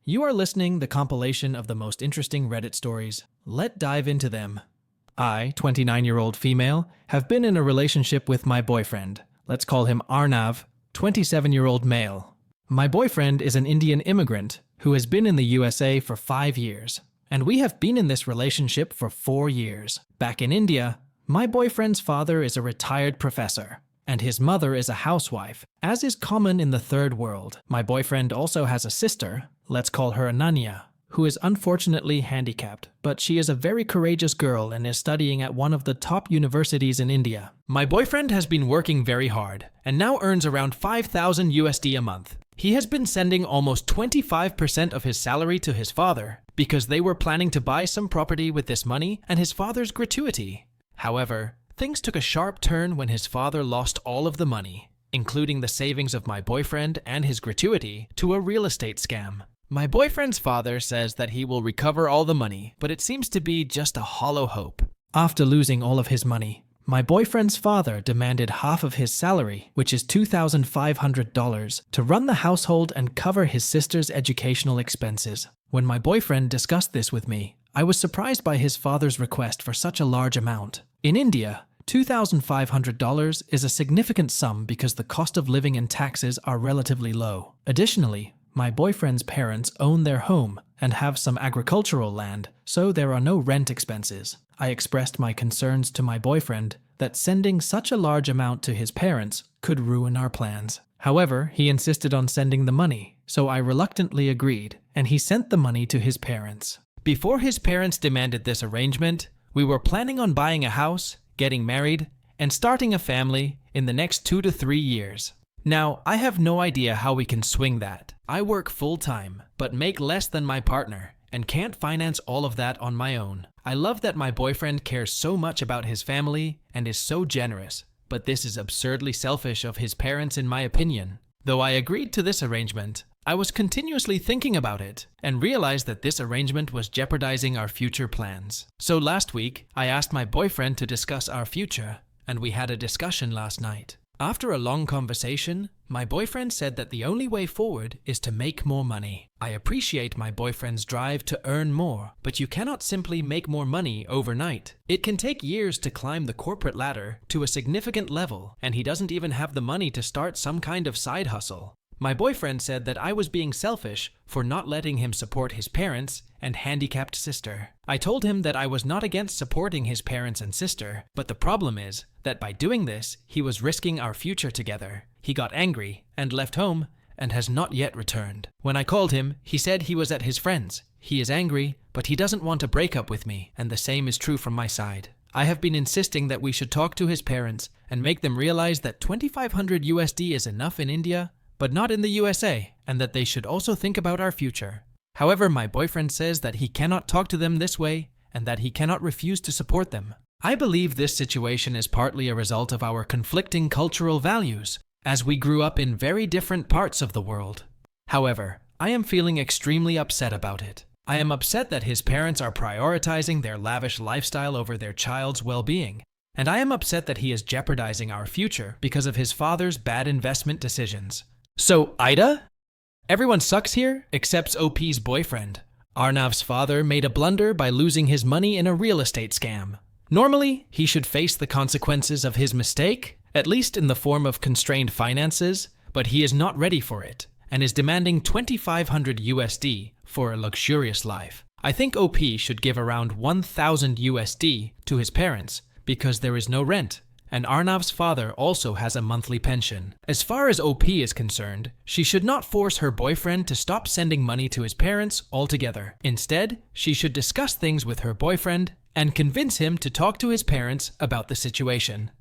You are listening the compilation of the most interesting Reddit stories. Let's dive into them. I, 29-year-old female, have been in a relationship with my boyfriend. Let's call him Arnav, 27-year-old male. My boyfriend is an Indian immigrant who has been in the USA for 5 years. And we have been in this relationship for 4 years. Back in India, my boyfriend's father is a retired professor, and his mother is a housewife, as is common in the third world. My boyfriend also has a sister, let's call her Ananya, who is unfortunately handicapped, but she is a very courageous girl and is studying at one of the top universities in India. My boyfriend has been working very hard, and now earns around 5,000 USD a month. He has been sending almost 25% of his salary to his father, because they were planning to buy some property with this money and his father's gratuity. However, things took a sharp turn when his father lost all of the money, including the savings of my boyfriend and his gratuity, to a real estate scam. My boyfriend's father says that he will recover all the money, but it seems to be just a hollow hope. After losing all of his money, my boyfriend's father demanded half of his salary, which is $2,500, to run the household and cover his sister's educational expenses. When my boyfriend discussed this with me, I was surprised by his father's request for such a large amount. In India, $2,500 is a significant sum because the cost of living and taxes are relatively low. Additionally, my boyfriend's parents own their home and have some agricultural land, so there are no rent expenses. I expressed my concerns to my boyfriend that sending such a large amount to his parents could ruin our plans. However, he insisted on sending the money, so I reluctantly agreed, and he sent the money to his parents. Before his parents demanded this arrangement, we were planning on buying a house, getting married, and starting a family in the next 2 to 3 years. Now, I have no idea how we can swing that. I work full-time, but make less than my partner, and can't finance all of that on my own. I love that my boyfriend cares so much about his family and is so generous, but this is absurdly selfish of his parents in my opinion. Though I agreed to this arrangement, I was continuously thinking about it and realized that this arrangement was jeopardizing our future plans. So last week, I asked my boyfriend to discuss our future, and we had a discussion last night. After a long conversation, my boyfriend said that the only way forward is to make more money. I appreciate my boyfriend's drive to earn more, but you cannot simply make more money overnight. It can take years to climb the corporate ladder to a significant level, and he doesn't even have the money to start some kind of side hustle. My boyfriend said that I was being selfish for not letting him support his parents and handicapped sister. I told him that I was not against supporting his parents and sister, but the problem is that by doing this, he was risking our future together. He got angry and left home and has not yet returned. When I called him, he said he was at his friend's. He is angry, but he doesn't want to break up with me, and the same is true from my side. I have been insisting that we should talk to his parents and make them realize that 2,500 USD is enough in India, but not in the USA, and that they should also think about our future. However, my boyfriend says that he cannot talk to them this way and that he cannot refuse to support them. I believe this situation is partly a result of our conflicting cultural values, as we grew up in very different parts of the world. However, I am feeling extremely upset about it. I am upset that his parents are prioritizing their lavish lifestyle over their child's well-being, and I am upset that he is jeopardizing our future because of his father's bad investment decisions. So, AITAH? Everyone sucks here except OP's boyfriend. Arnav's father made a blunder by losing his money in a real estate scam. Normally, he should face the consequences of his mistake, at least in the form of constrained finances, but he is not ready for it and is demanding 2,500 USD for a luxurious life. I think OP should give around 1,000 USD to his parents because there is no rent, and Arnav's father also has a monthly pension. As far as OP is concerned, she should not force her boyfriend to stop sending money to his parents altogether. Instead, she should discuss things with her boyfriend and convince him to talk to his parents about the situation.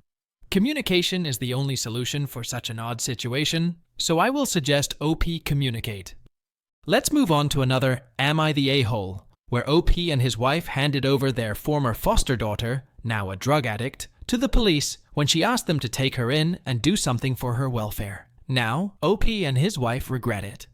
Communication is the only solution for such an odd situation, so I will suggest OP communicate. Let's move on to another Am I the A-hole, where OP and his wife handed over their former foster daughter, now a drug addict, to the police when she asked them to take her in and do something for her welfare. Now, OP and his wife regret it.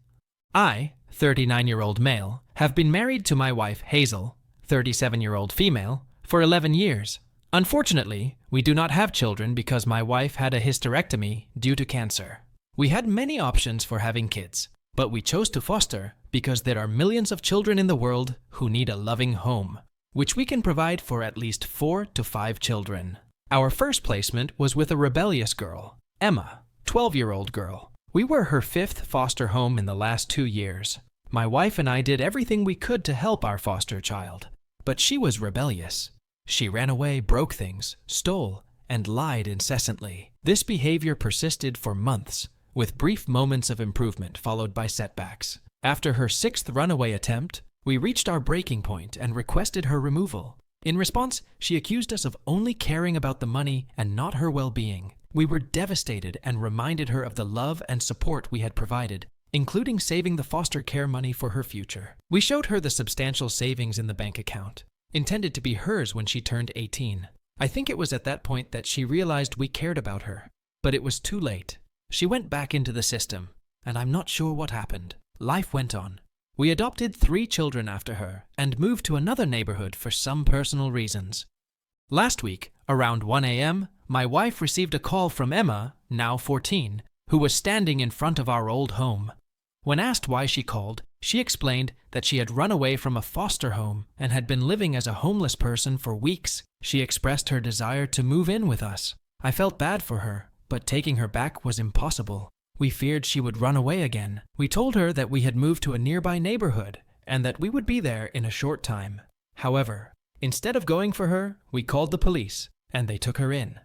I, 39-year-old male, have been married to my wife Hazel, 37-year-old female, for 11 years. Unfortunately, we do not have children because my wife had a hysterectomy due to cancer. We had many options for having kids, but we chose to foster because there are millions of children in the world who need a loving home, which we can provide for at least 4 to 5 children. Our first placement was with a rebellious girl, Emma, 12-year-old girl. We were her 5th foster home in the last 2 years. My wife and I did everything we could to help our foster child, but she was rebellious. She ran away, broke things, stole, and lied incessantly. This behavior persisted for months, with brief moments of improvement followed by setbacks. After her 6th runaway attempt, we reached our breaking point and requested her removal. In response, she accused us of only caring about the money and not her well-being. We were devastated and reminded her of the love and support we had provided, including saving the foster care money for her future. We showed her the substantial savings in the bank account, intended to be hers when she turned 18. I think it was at that point that she realized we cared about her, but it was too late. She went back into the system, and I'm not sure what happened. Life went on. We adopted 3 children after her and moved to another neighborhood for some personal reasons. Last week, around 1 a.m., my wife received a call from Emma, now 14, who was standing in front of our old home. When asked why she called, she explained that she had run away from a foster home and had been living as a homeless person for weeks. She expressed her desire to move in with us. I felt bad for her, but taking her back was impossible. We feared she would run away again. We told her that we had moved to a nearby neighborhood and that we would be there in a short time. However, instead of going for her, we called the police and they took her in.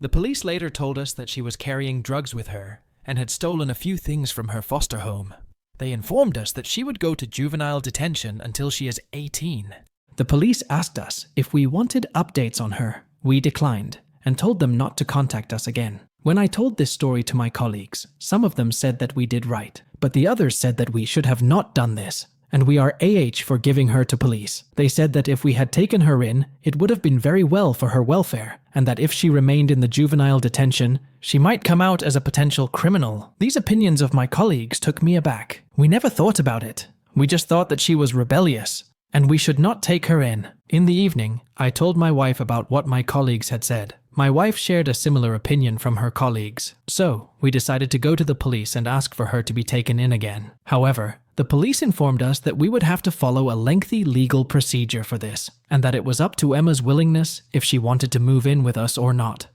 The police later told us that she was carrying drugs with her and had stolen a few things from her foster home. They informed us that she would go to juvenile detention until she is 18. The police asked us if we wanted updates on her. We declined and told them not to contact us again. When I told this story to my colleagues, some of them said that we did right, but the others said that we should have not done this, and we are for giving her to police. They said that if we had taken her in, it would have been very well for her welfare, and that if she remained in the juvenile detention, she might come out as a potential criminal. These opinions of my colleagues took me aback. We never thought about it. We just thought that she was rebellious, and we should not take her in. In the evening, I told my wife about what my colleagues had said. My wife shared a similar opinion from her colleagues, so we decided to go to the police and ask for her to be taken in again. However, the police informed us that we would have to follow a lengthy legal procedure for this, and that it was up to Emma's willingness if she wanted to move in with us or not.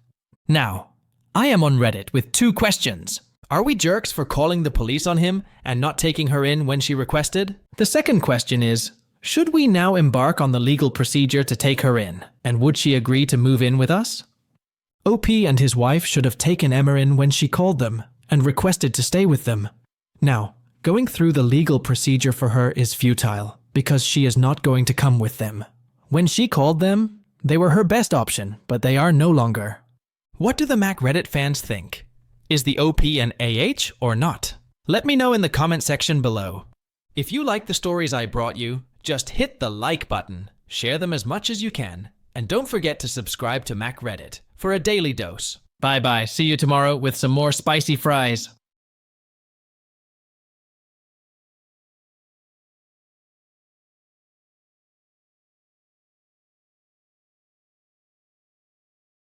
Now, I am on Reddit with 2 questions. Are we jerks for calling the police on him and not taking her in when she requested? The second question is, should we now embark on the legal procedure to take her in, and would she agree to move in with us? OP and his wife should have taken Emma in when she called them and requested to stay with them. Now, going through the legal procedure for her is futile because she is not going to come with them. When she called them, they were her best option, but they are no longer. What do the Mac Reddit fans think? Is the OP an AH or not? Let me know in the comment section below. If you like the stories I brought you, just hit the like button, share them as much as you can, and don't forget to subscribe to Mac Reddit for a daily dose. Bye-bye. See you tomorrow with some more spicy fries.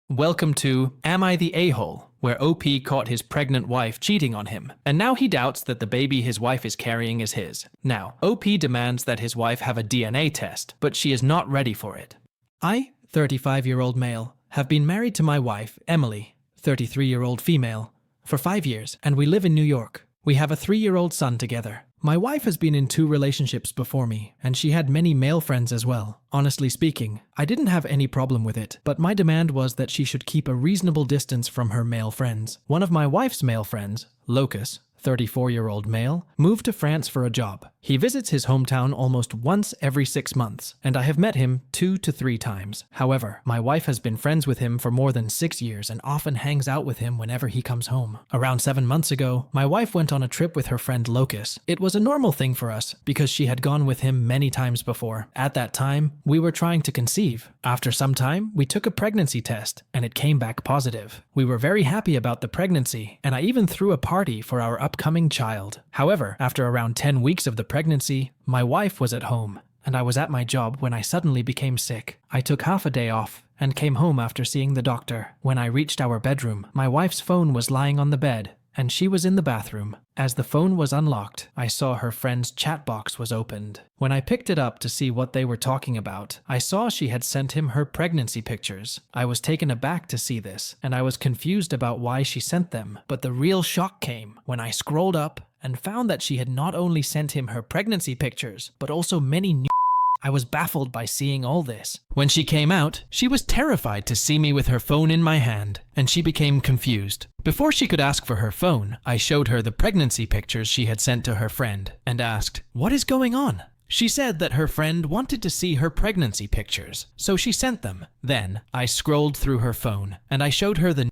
Welcome to Am I the A-hole, where OP caught his pregnant wife cheating on him, and now he doubts that the baby his wife is carrying is his. Now, OP demands that his wife have a DNA test, but she is not ready for it. I, 35-year-old male, have been married to my wife, Emily, 33-year-old female, for 5 years, and we live in New York. We have a 3-year-old son together. My wife has been in 2 relationships before me, and she had many male friends as well. Honestly speaking, I didn't have any problem with it, but my demand was that she should keep a reasonable distance from her male friends. One of my wife's male friends, Locus, 34-year-old male, moved to France for a job. He visits his hometown almost once every 6 months, and I have met him 2 to 3 times. However, my wife has been friends with him for more than 6 years and often hangs out with him whenever he comes home. Around 7 months ago, my wife went on a trip with her friend Locus. It was a normal thing for us because she had gone with him many times before. At that time, we were trying to conceive. After some time, we took a pregnancy test, and it came back positive. We were very happy about the pregnancy, and I even threw a party for our upcoming child. However, after around 10 weeks of the pregnancy, my wife was at home, and I was at my job when I suddenly became sick. I took half a day off and came home after seeing the doctor. When I reached our bedroom, my wife's phone was lying on the bed, and she was in the bathroom. As the phone was unlocked, I saw her friend's chat box was opened. When I picked it up to see what they were talking about, I saw she had sent him her pregnancy pictures. I was taken aback to see this, and I was confused about why she sent them. But the real shock came when I scrolled up and found that she had not only sent him her pregnancy pictures, but also many new. I was baffled by seeing all this. When she came out, she was terrified to see me with her phone in my hand, and she became confused. Before she could ask for her phone, I showed her the pregnancy pictures she had sent to her friend and asked, "What is going on?" She said that her friend wanted to see her pregnancy pictures, so she sent them. Then, I scrolled through her phone, and I showed her the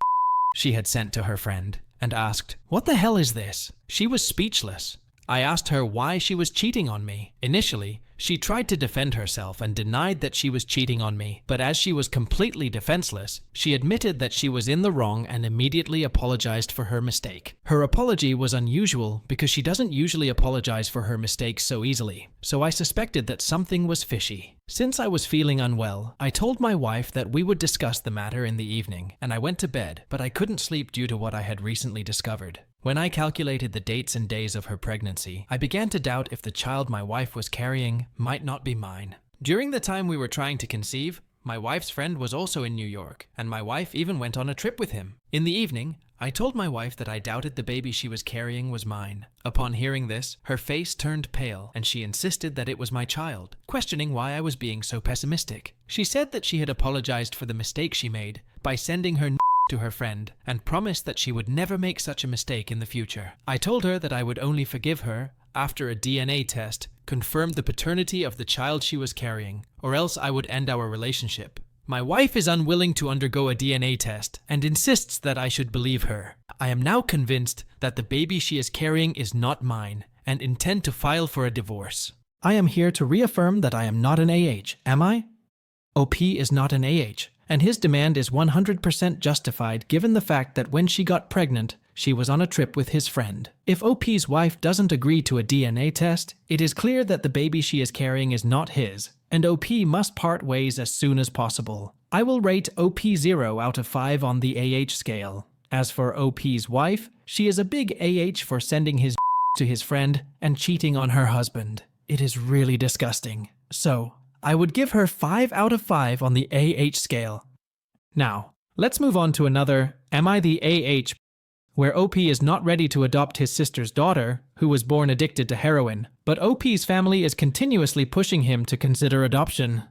she had sent to her friend and asked, "What the hell is this?" She was speechless. I asked her why she was cheating on me. Initially, she tried to defend herself and denied that she was cheating on me, but as she was completely defenseless, she admitted that she was in the wrong and immediately apologized for her mistake. Her apology was unusual because she doesn't usually apologize for her mistakes so easily, so I suspected that something was fishy. Since I was feeling unwell, I told my wife that we would discuss the matter in the evening, and I went to bed, but I couldn't sleep due to what I had recently discovered. When I calculated the dates and days of her pregnancy, I began to doubt if the child my wife was carrying might not be mine. During the time we were trying to conceive, my wife's friend was also in New York, and my wife even went on a trip with him. In the evening, I told my wife that I doubted the baby she was carrying was mine. Upon hearing this, her face turned pale, and she insisted that it was my child, questioning why I was being so pessimistic. She said that she had apologized for the mistake she made by sending her to her friend and promised that she would never make such a mistake in the future. I told her that I would only forgive her after a DNA test confirmed the paternity of the child she was carrying, or else I would end our relationship. My wife is unwilling to undergo a DNA test and insists that I should believe her. I am now convinced that the baby she is carrying is not mine and intend to file for a divorce. I am here to reaffirm that I am not an AH, am I? OP is not an AH, and his demand is 100% justified given the fact that when she got pregnant, she was on a trip with his friend. If OP's wife doesn't agree to a DNA test, it is clear that the baby she is carrying is not his, and OP must part ways as soon as possible. I will rate OP 0 out of 5 on the AH scale. As for OP's wife, she is a big AH for sending his to his friend and cheating on her husband. It is really disgusting. So, I would give her 5 out of 5 on the AH scale. Now, let's move on to another Am I the AH, where OP is not ready to adopt his sister's daughter, who was born addicted to heroin, but OP's family is continuously pushing him to consider adoption.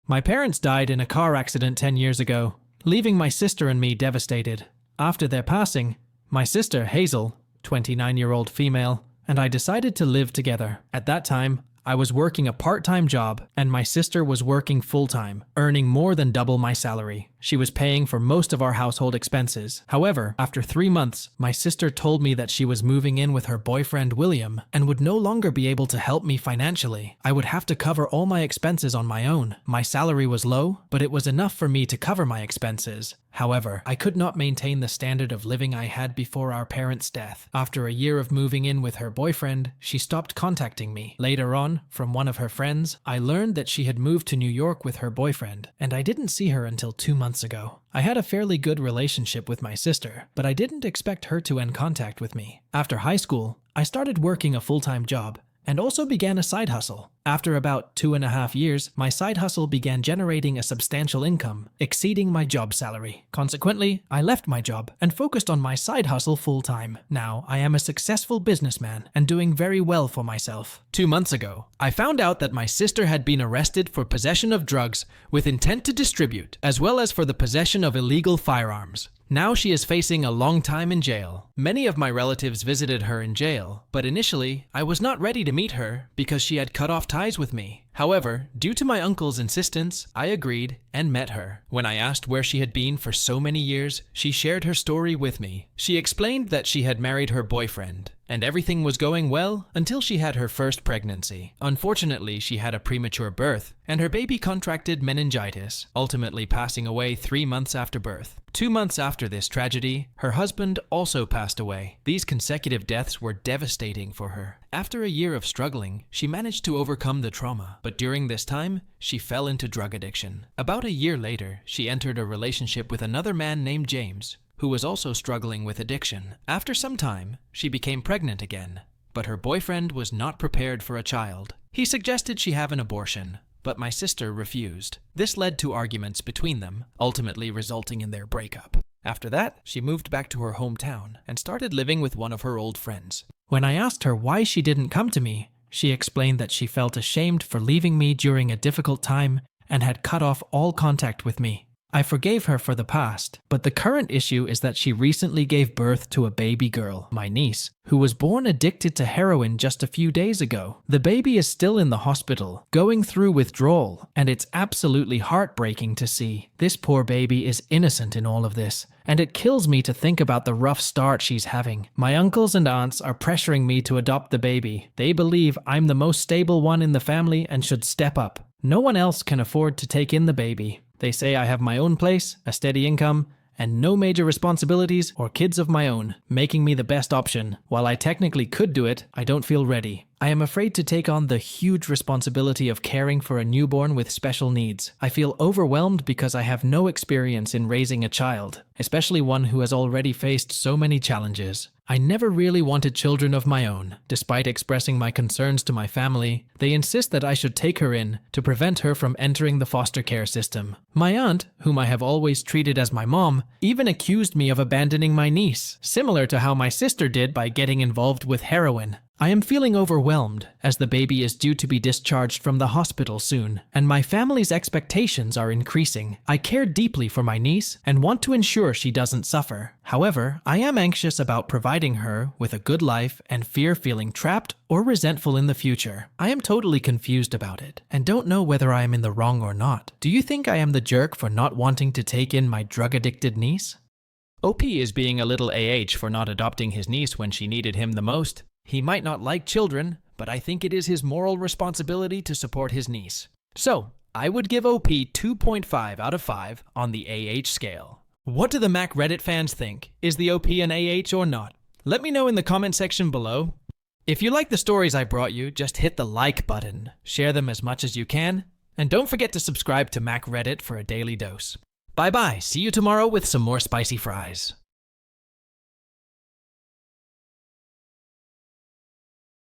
My parents died in a car accident 10 years ago, leaving my sister and me devastated. After their passing, my sister, Hazel, 29-year-old female, and I decided to live together. At that time, I was working a part-time job, and my sister was working full-time, earning more than double my salary. She was paying for most of our household expenses. However, after 3 months, my sister told me that she was moving in with her boyfriend William and would no longer be able to help me financially. I would have to cover all my expenses on my own. My salary was low, but it was enough for me to cover my expenses. However, I could not maintain the standard of living I had before our parents' death. After a year of moving in with her boyfriend, she stopped contacting me. Later on, from one of her friends, I learned that she had moved to New York with her boyfriend, and I didn't see her until 2 months ago. I had a fairly good relationship with my sister, but I didn't expect her to end contact with me. After high school, I started working a full-time job and also began a side hustle. After about 2.5 years, my side hustle began generating a substantial income, exceeding my job salary. Consequently, I left my job and focused on my side hustle full-time. Now, I am a successful businessman and doing very well for myself. 2 months ago, I found out that my sister had been arrested for possession of drugs with intent to distribute, as well as for the possession of illegal firearms. Now she is facing a long time in jail. Many of my relatives visited her in jail, but initially, I was not ready to meet her because she had cut off ties with me. However, due to my uncle's insistence, I agreed and met her. When I asked where she had been for so many years, she shared her story with me. She explained that she had married her boyfriend, and everything was going well until she had her first pregnancy. Unfortunately, she had a premature birth, and her baby contracted meningitis, ultimately passing away 3 months after birth. 2 months after this tragedy, her husband also passed away. These consecutive deaths were devastating for her. After a year of struggling, she managed to overcome the trauma, but during this time, she fell into drug addiction. About a year later, she entered a relationship with another man named James, who who was also struggling with addiction. After some time, she became pregnant again, but her boyfriend was not prepared for a child. He suggested she have an abortion, but my sister refused. This led to arguments between them, ultimately resulting in their breakup. After that, she moved back to her hometown and started living with one of her old friends. When I asked her why she didn't come to me, she explained that she felt ashamed for leaving me during a difficult time and had cut off all contact with me. I forgave her for the past, but the current issue is that she recently gave birth to a baby girl, my niece, who was born addicted to heroin just a few days ago. The baby is still in the hospital, going through withdrawal, and it's absolutely heartbreaking to see. This poor baby is innocent in all of this, and it kills me to think about the rough start she's having. My uncles and aunts are pressuring me to adopt the baby. They believe I'm the most stable one in the family and should step up. No one else can afford to take in the baby. They say I have my own place, a steady income, and no major responsibilities or kids of my own, making me the best option. While I technically could do it, I don't feel ready. I am afraid to take on the huge responsibility of caring for a newborn with special needs. I feel overwhelmed because I have no experience in raising a child, especially one who has already faced so many challenges. I never really wanted children of my own. Despite expressing my concerns to my family, they insist that I should take her in to prevent her from entering the foster care system. My aunt, whom I have always treated as my mom, even accused me of abandoning my niece, similar to how my sister did by getting involved with heroin. I am feeling overwhelmed, as the baby is due to be discharged from the hospital soon, and my family's expectations are increasing. I care deeply for my niece and want to ensure she doesn't suffer. However, I am anxious about providing her with a good life and fear feeling trapped or resentful in the future. I am totally confused about it, and don't know whether I am in the wrong or not. Do you think I am the jerk for not wanting to take in my drug-addicted niece? OP is being a little AH for not adopting his niece when she needed him the most. He might not like children, but I think it is his moral responsibility to support his niece. So, I would give OP 2.5 out of 5 on the AH scale. What do the Mac Reddit fans think? Is the OP an AH or not? Let me know in the comment section below. If you like the stories I brought you, just hit the like button, share them as much as you can, and don't forget to subscribe to Mac Reddit for a daily dose. Bye bye, see you tomorrow with some more spicy fries.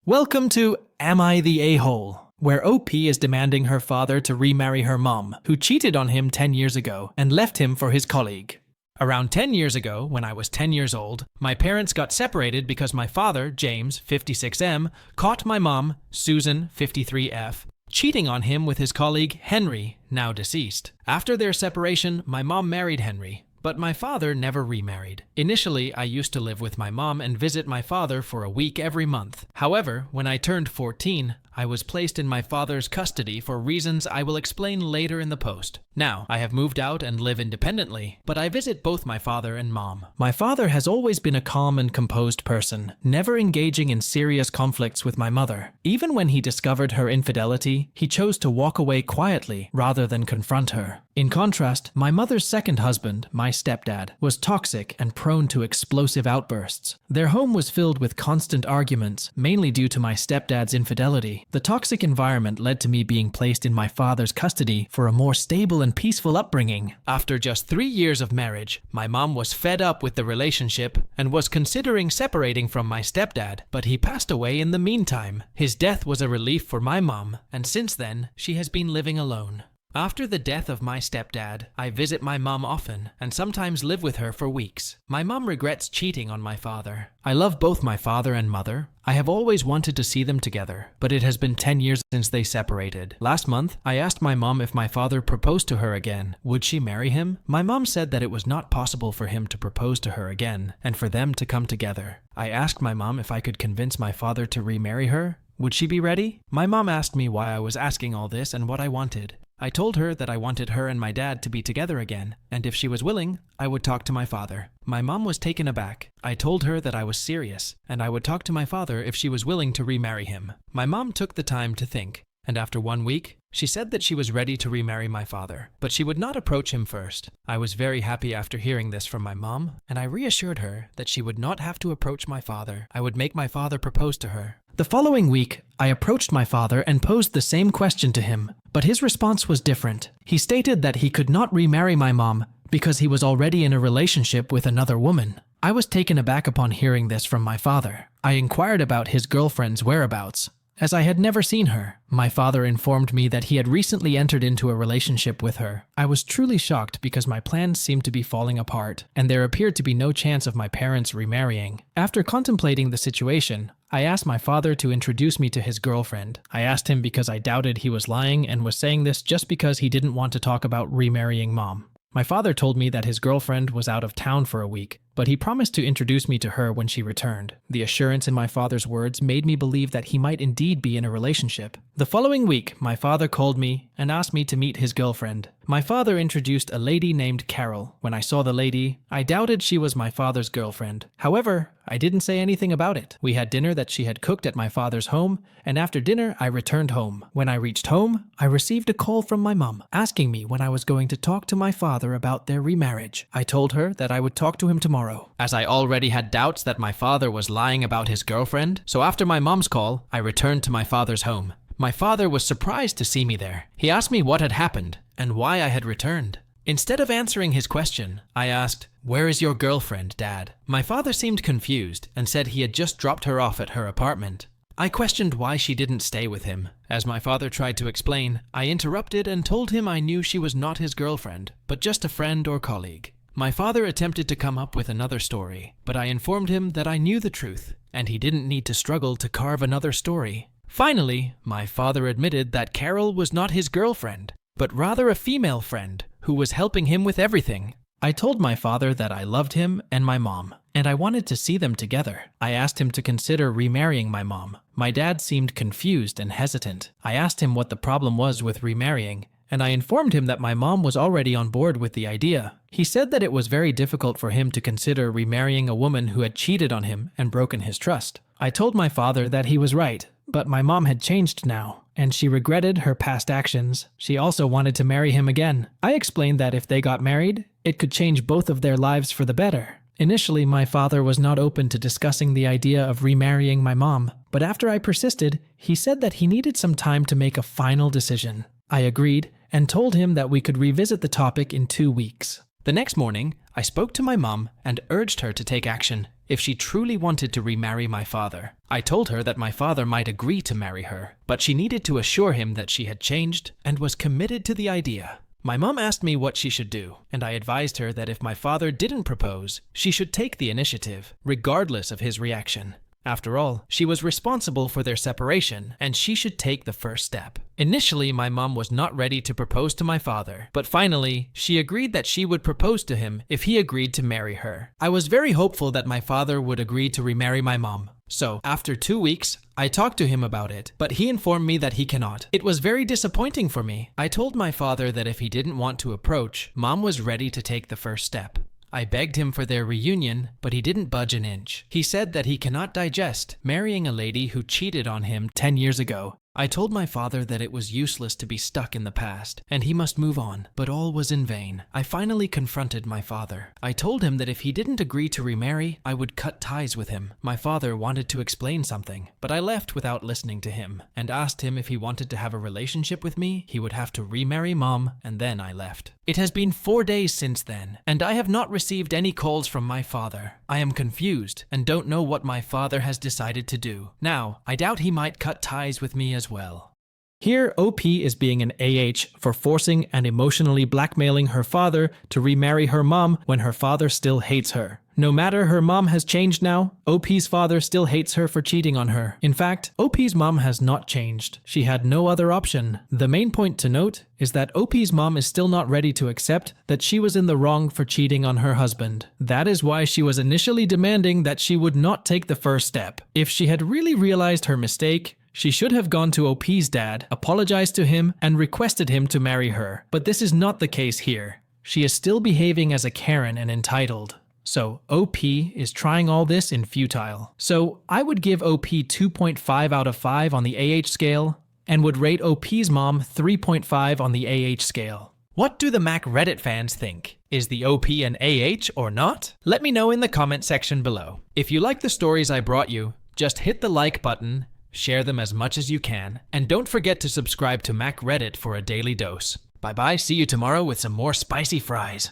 Welcome to Am I the A-hole?, where OP is demanding her father to remarry her mom, who cheated on him 10 years ago and left him for his colleague. Around 10 years ago, when I was 10 years old, my parents got separated because my father, James, 56M, caught my mom, Susan, 53F, cheating on him with his colleague, Henry, now deceased. After their separation, my mom married Henry, but my father never remarried. Initially, I used to live with my mom and visit my father for a week every month. However, when I turned 14, I was placed in my father's custody for reasons I will explain later in the post. Now, I have moved out and live independently, but I visit both my father and mom. My father has always been a calm and composed person, never engaging in serious conflicts with my mother. Even when he discovered her infidelity, he chose to walk away quietly rather than confront her. In contrast, my mother's second husband, my stepdad, was toxic and prone to explosive outbursts. Their home was filled with constant arguments, mainly due to my stepdad's infidelity. The toxic environment led to me being placed in my father's custody for a more stable and peaceful upbringing. After just 3 years of marriage, my mom was fed up with the relationship and was considering separating from my stepdad, but he passed away in the meantime. His death was a relief for my mom, and since then, she has been living alone. After the death of my stepdad, I visit my mom often and sometimes live with her for weeks. My mom regrets cheating on my father. I love both my father and mother. I have always wanted to see them together, but it has been 10 years since they separated. Last month, I asked my mom if my father proposed to her again. Would she marry him? My mom said that it was not possible for him to propose to her again and for them to come together. I asked my mom if I could convince my father to remarry her. Would she be ready? My mom asked me why I was asking all this and what I wanted. I told her that I wanted her and my dad to be together again, and if she was willing, I would talk to my father. My mom was taken aback. I told her that I was serious, and I would talk to my father if she was willing to remarry him. My mom took the time to think, and after 1 week, she said that she was ready to remarry my father, but she would not approach him first. I was very happy after hearing this from my mom, and I reassured her that she would not have to approach my father. I would make my father propose to her. The following week, I approached my father and posed the same question to him, but his response was different. He stated that he could not remarry my mom because he was already in a relationship with another woman. I was taken aback upon hearing this from my father. I inquired about his girlfriend's whereabouts, as I had never seen her. My father informed me that he had recently entered into a relationship with her. I was truly shocked because my plans seemed to be falling apart, and there appeared to be no chance of my parents remarrying. After contemplating the situation, I asked my father to introduce me to his girlfriend. I asked him because I doubted he was lying and was saying this just because he didn't want to talk about remarrying mom. My father told me that his girlfriend was out of town for a week, but he promised to introduce me to her when she returned. The assurance in my father's words made me believe that he might indeed be in a relationship. The following week, my father called me and asked me to meet his girlfriend. My father introduced a lady named Carol. When I saw the lady, I doubted she was my father's girlfriend. However, I didn't say anything about it. We had dinner that she had cooked at my father's home, and after dinner, I returned home. When I reached home, I received a call from my mom, asking me when I was going to talk to my father about their remarriage. I told her that I would talk to him tomorrow, as I already had doubts that my father was lying about his girlfriend. So after my mom's call, I returned to my father's home. My father was surprised to see me there. He asked me what had happened and why I had returned. Instead of answering his question, I asked, "Where is your girlfriend, Dad?" My father seemed confused and said he had just dropped her off at her apartment. I questioned why she didn't stay with him. As my father tried to explain, I interrupted and told him I knew she was not his girlfriend, but just a friend or colleague. My father attempted to come up with another story, but I informed him that I knew the truth, and he didn't need to struggle to carve another story. Finally, my father admitted that Carol was not his girlfriend, but rather a female friend who was helping him with everything. I told my father that I loved him and my mom, and I wanted to see them together. I asked him to consider remarrying my mom. My dad seemed confused and hesitant. I asked him what the problem was with remarrying, and I informed him that my mom was already on board with the idea. He said that it was very difficult for him to consider remarrying a woman who had cheated on him and broken his trust. I told my father that he was right, but my mom had changed now, and she regretted her past actions. She also wanted to marry him again. I explained that if they got married, it could change both of their lives for the better. Initially, my father was not open to discussing the idea of remarrying my mom, but after I persisted, he said that he needed some time to make a final decision. I agreed and told him that we could revisit the topic in 2 weeks. The next morning, I spoke to my mom and urged her to take action if she truly wanted to remarry my father. I told her that my father might agree to marry her, but she needed to assure him that she had changed and was committed to the idea. My mom asked me what she should do, and I advised her that if my father didn't propose, she should take the initiative, regardless of his reaction. After all, she was responsible for their separation, and she should take the first step. Initially, my mom was not ready to propose to my father, but finally, she agreed that she would propose to him if he agreed to marry her. I was very hopeful that my father would agree to remarry my mom. So, after 2 weeks, I talked to him about it, but he informed me that he cannot. It was very disappointing for me. I told my father that if he didn't want to approach, mom was ready to take the first step. I begged him for their reunion, but he didn't budge an inch. He said that he cannot digest marrying a lady who cheated on him 10 years ago. I told my father that it was useless to be stuck in the past, and he must move on, but all was in vain. I finally confronted my father. I told him that if he didn't agree to remarry, I would cut ties with him. My father wanted to explain something, but I left without listening to him, and asked him if he wanted to have a relationship with me, he would have to remarry mom, and then I left. It has been 4 days since then, and I have not received any calls from my father. I am confused, and don't know what my father has decided to do. Now, I doubt he might cut ties with me as well. Here, OP is being an AH for forcing and emotionally blackmailing her father to remarry her mom when her father still hates her. No matter her mom has changed now, OP's father still hates her for cheating on her. In fact, OP's mom has not changed. She had no other option. The main point to note is that OP's mom is still not ready to accept that she was in the wrong for cheating on her husband. That is why she was initially demanding that she would not take the first step. If she had really realized her mistake, she should have gone to OP's dad, apologized to him, and requested him to marry her. But this is not the case here. She is still behaving as a Karen and entitled. So OP is trying all this in futile. So I would give OP 2.5 out of 5 on the AH scale and would rate OP's mom 3.5 on the AH scale. What do the Mac Reddit fans think? Is the OP an AH or not? Let me know in the comment section below. If you like the stories I brought you, just hit the like button, share them as much as you can, and don't forget to subscribe to Mac Reddit for a daily dose. Bye bye, see you tomorrow with some more spicy fries.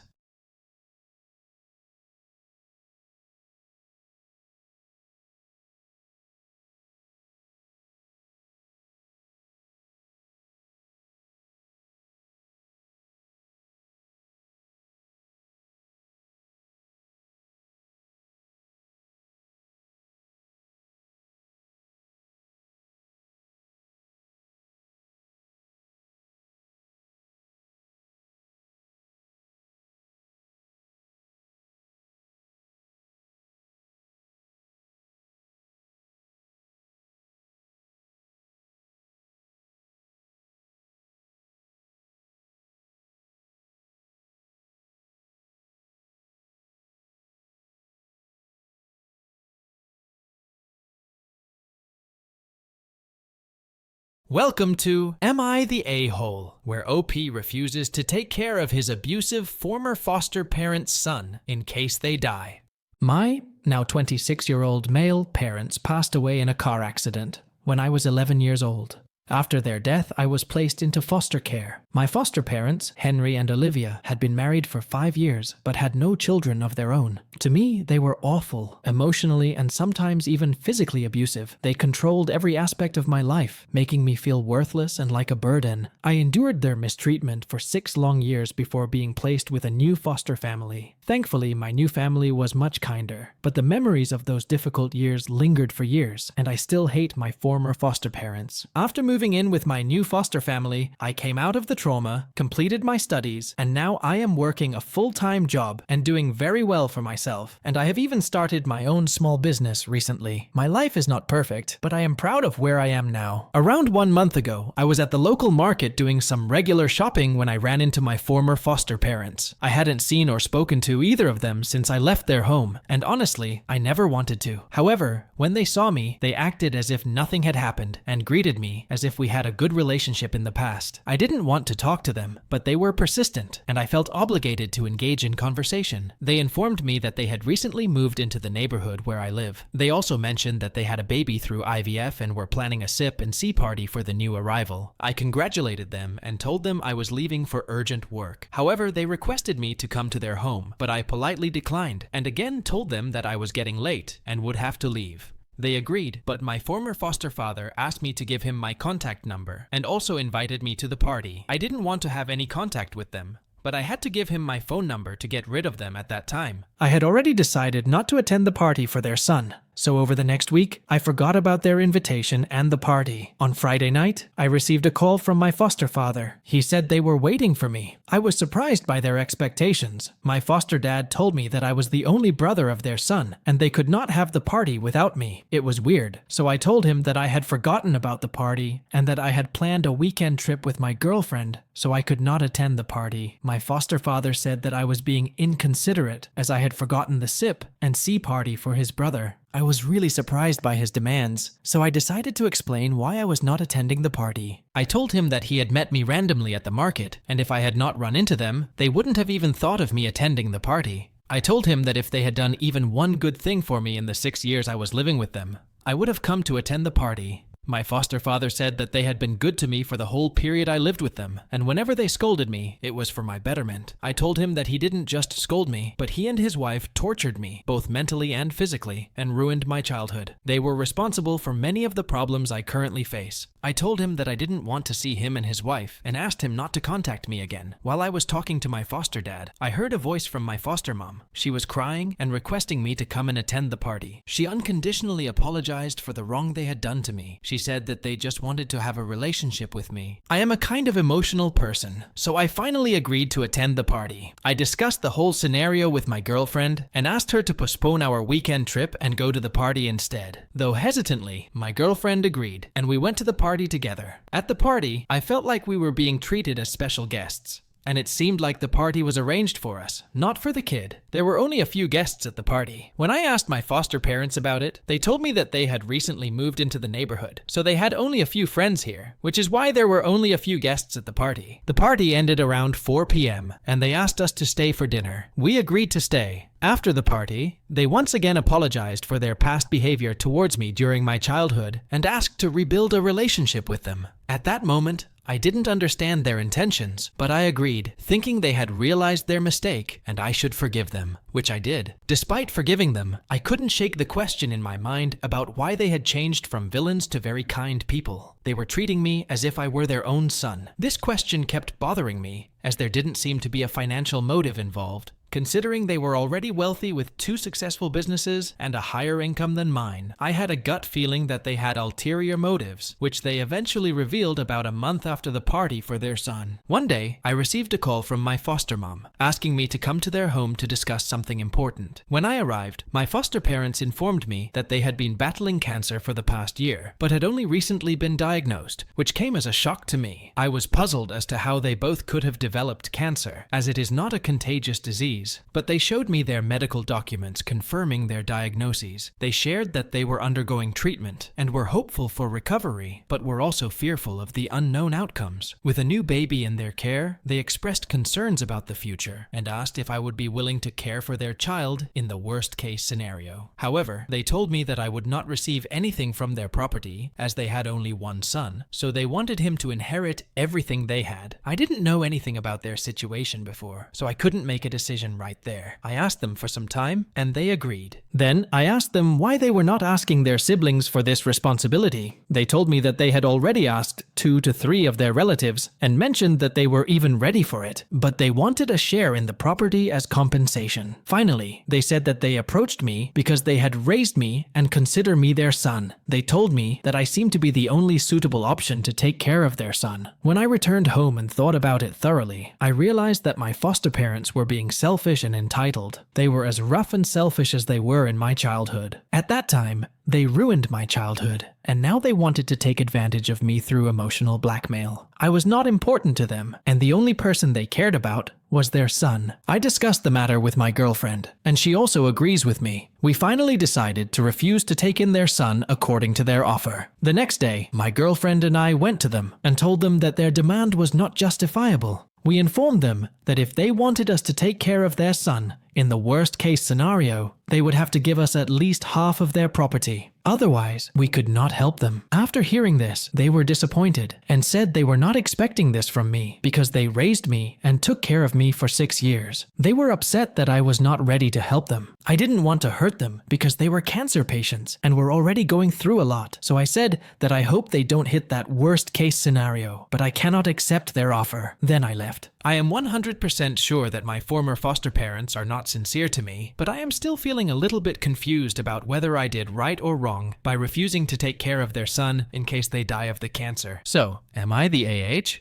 Welcome to Am I the A-Hole, where OP refuses to take care of his abusive former foster parent's son in case they die. My now 26-year-old male parents passed away in a car accident when I was 11 years old. After their death, I was placed into foster care. My foster parents, Henry and Olivia, had been married for 5 years, but had no children of their own. To me, they were awful, emotionally and sometimes even physically abusive. They controlled every aspect of my life, making me feel worthless and like a burden. I endured their mistreatment for 6 long years before being placed with a new foster family. Thankfully, my new family was much kinder, but the memories of those difficult years lingered for years, and I still hate my former foster parents. After moving in with my new foster family, I came out of the trauma, completed my studies, and now I am working a full-time job and doing very well for myself. And I have even started my own small business recently. My life is not perfect, but I am proud of where I am now. Around 1 month ago, I was at the local market doing some regular shopping when I ran into my former foster parents. I hadn't seen or spoken to either of them since I left their home, and honestly, I never wanted to. However, when they saw me, they acted as if nothing had happened and greeted me as if we had a good relationship in the past. I didn't want to talk to them, but they were persistent, and I felt obligated to engage in conversation. They informed me that they had recently moved into the neighborhood where I live. They also mentioned that they had a baby through IVF and were planning a sip and see party for the new arrival. I congratulated them and told them I was leaving for urgent work. However, they requested me to come to their home, but I politely declined and again told them that I was getting late and would have to leave. They agreed, but my former foster father asked me to give him my contact number and also invited me to the party. I didn't want to have any contact with them, but I had to give him my phone number to get rid of them at that time. I had already decided not to attend the party for their son, so over the next week, I forgot about their invitation and the party. On Friday night, I received a call from my foster father. He said they were waiting for me. I was surprised by their expectations. My foster dad told me that I was the only brother of their son, and they could not have the party without me. It was weird, so I told him that I had forgotten about the party and that I had planned a weekend trip with my girlfriend, so I could not attend the party. My foster father said that I was being inconsiderate as I had forgotten the sip and see party for his brother. I was really surprised by his demands, so I decided to explain why I was not attending the party. I told him that he had met me randomly at the market, and if I had not run into them, they wouldn't have even thought of me attending the party. I told him that if they had done even one good thing for me in the 6 years I was living with them, I would have come to attend the party. My foster father said that they had been good to me for the whole period I lived with them, and whenever they scolded me, it was for my betterment. I told him that he didn't just scold me, but he and his wife tortured me, both mentally and physically, and ruined my childhood. They were responsible for many of the problems I currently face. I told him that I didn't want to see him and his wife, and asked him not to contact me again. While I was talking to my foster dad, I heard a voice from my foster mom. She was crying and requesting me to come and attend the party. She unconditionally apologized for the wrong they had done to me. She said that they just wanted to have a relationship with me. I am a kind of emotional person, so I finally agreed to attend the party. I discussed the whole scenario with my girlfriend and asked her to postpone our weekend trip and go to the party instead. Though hesitantly, my girlfriend agreed, and we went to the party together. At the party, I felt like we were being treated as special guests, and it seemed like the party was arranged for us, not for the kid. There were only a few guests at the party. When I asked my foster parents about it, they told me that they had recently moved into the neighborhood, so they had only a few friends here, which is why there were only a few guests at the party. The party ended around 4 p.m., and they asked us to stay for dinner. We agreed to stay. After the party, they once again apologized for their past behavior towards me during my childhood and asked to rebuild a relationship with them. At that moment, I didn't understand their intentions, but I agreed, thinking they had realized their mistake and I should forgive them, which I did. Despite forgiving them, I couldn't shake the question in my mind about why they had changed from villains to very kind people. They were treating me as if I were their own son. This question kept bothering me, as there didn't seem to be a financial motive involved. Considering they were already wealthy with 2 successful businesses and a higher income than mine, I had a gut feeling that they had ulterior motives, which they eventually revealed about a month after the party for their son. One day, I received a call from my foster mom, asking me to come to their home to discuss something important. When I arrived, my foster parents informed me that they had been battling cancer for the past year, but had only recently been diagnosed, which came as a shock to me. I was puzzled as to how they both could have developed cancer, as it is not a contagious disease disease, but they showed me their medical documents confirming their diagnoses. They shared that they were undergoing treatment and were hopeful for recovery, but were also fearful of the unknown outcomes. With a new baby in their care, they expressed concerns about the future and asked if I would be willing to care for their child in the worst-case scenario. However, they told me that I would not receive anything from their property, as they had only one son, so they wanted him to inherit everything they had. I didn't know anything about their situation before, so I couldn't make a decision right there. I asked them for some time, and they agreed. Then, I asked them why they were not asking their siblings for this responsibility. They told me that they had already asked 2 to 3 of their relatives, and mentioned that they were even ready for it, but they wanted a share in the property as compensation. Finally, they said that they approached me because they had raised me and consider me their son. They told me that I seemed to be the only suitable option to take care of their son. When I returned home and thought about it thoroughly, I realized that my foster parents were being selfish and entitled. They were as rough and selfish as they were in my childhood. At that time, they ruined my childhood, and now they wanted to take advantage of me through emotional blackmail. I was not important to them, and the only person they cared about was their son. I discussed the matter with my girlfriend, and she also agrees with me. We finally decided to refuse to take in their son according to their offer. The next day, my girlfriend and I went to them and told them that their demand was not justifiable. We informed them that if they wanted us to take care of their son, in the worst-case scenario, they would have to give us at least half of their property. Otherwise, we could not help them. After hearing this, they were disappointed and said they were not expecting this from me because they raised me and took care of me for 6 years. They were upset that I was not ready to help them. I didn't want to hurt them because they were cancer patients and were already going through a lot. So I said that I hope they don't hit that worst-case scenario, but I cannot accept their offer. Then I left. I am 100% sure that my former foster parents are not sincere to me, but I am still feeling a little bit confused about whether I did right or wrong by refusing to take care of their son in case they die of the cancer. So, am I the AH?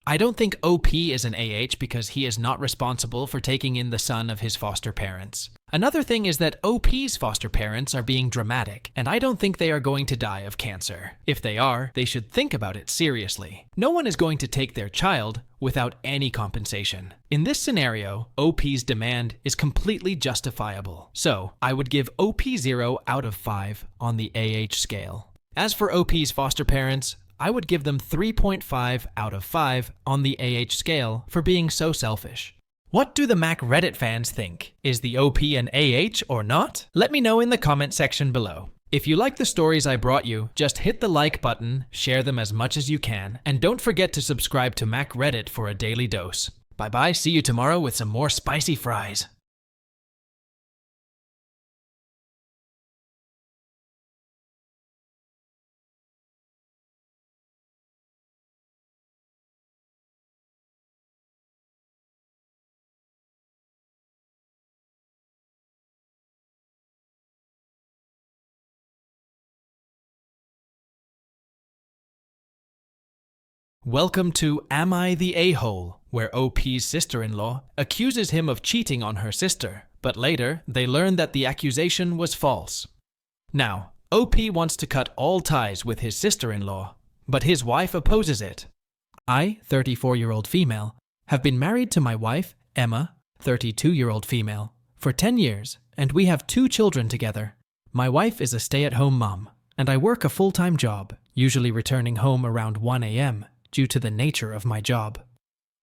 I don't think OP is an AH because he is not responsible for taking in the son of his foster parents. Another thing is that OP's foster parents are being dramatic, and I don't think they are going to die of cancer. If they are, they should think about it seriously. No one is going to take their child without any compensation. In this scenario, OP's demand is completely justifiable. So, I would give OP 0 out of 5 on the AH scale. As for OP's foster parents, I would give them 3.5 out of 5 on the AH scale for being so selfish. What do the Mac Reddit fans think? Is the OP an AH or not? Let me know in the comment section below. If you like the stories I brought you, just hit the like button, share them as much as you can, and don't forget to subscribe to Mac Reddit for a daily dose. Bye bye, see you tomorrow with some more spicy fries. Welcome to Am I the A-hole, where OP's sister-in-law accuses him of cheating on her sister, but later they learn that the accusation was false. Now, OP wants to cut all ties with his sister-in-law, but his wife opposes it. I, 34-year-old female, have been married to my wife, Emma, 32-year-old female, for 10 years, and we have 2 children together. My wife is a stay-at-home mom, and I work a full-time job, usually returning home around 1 a.m., due to the nature of my job.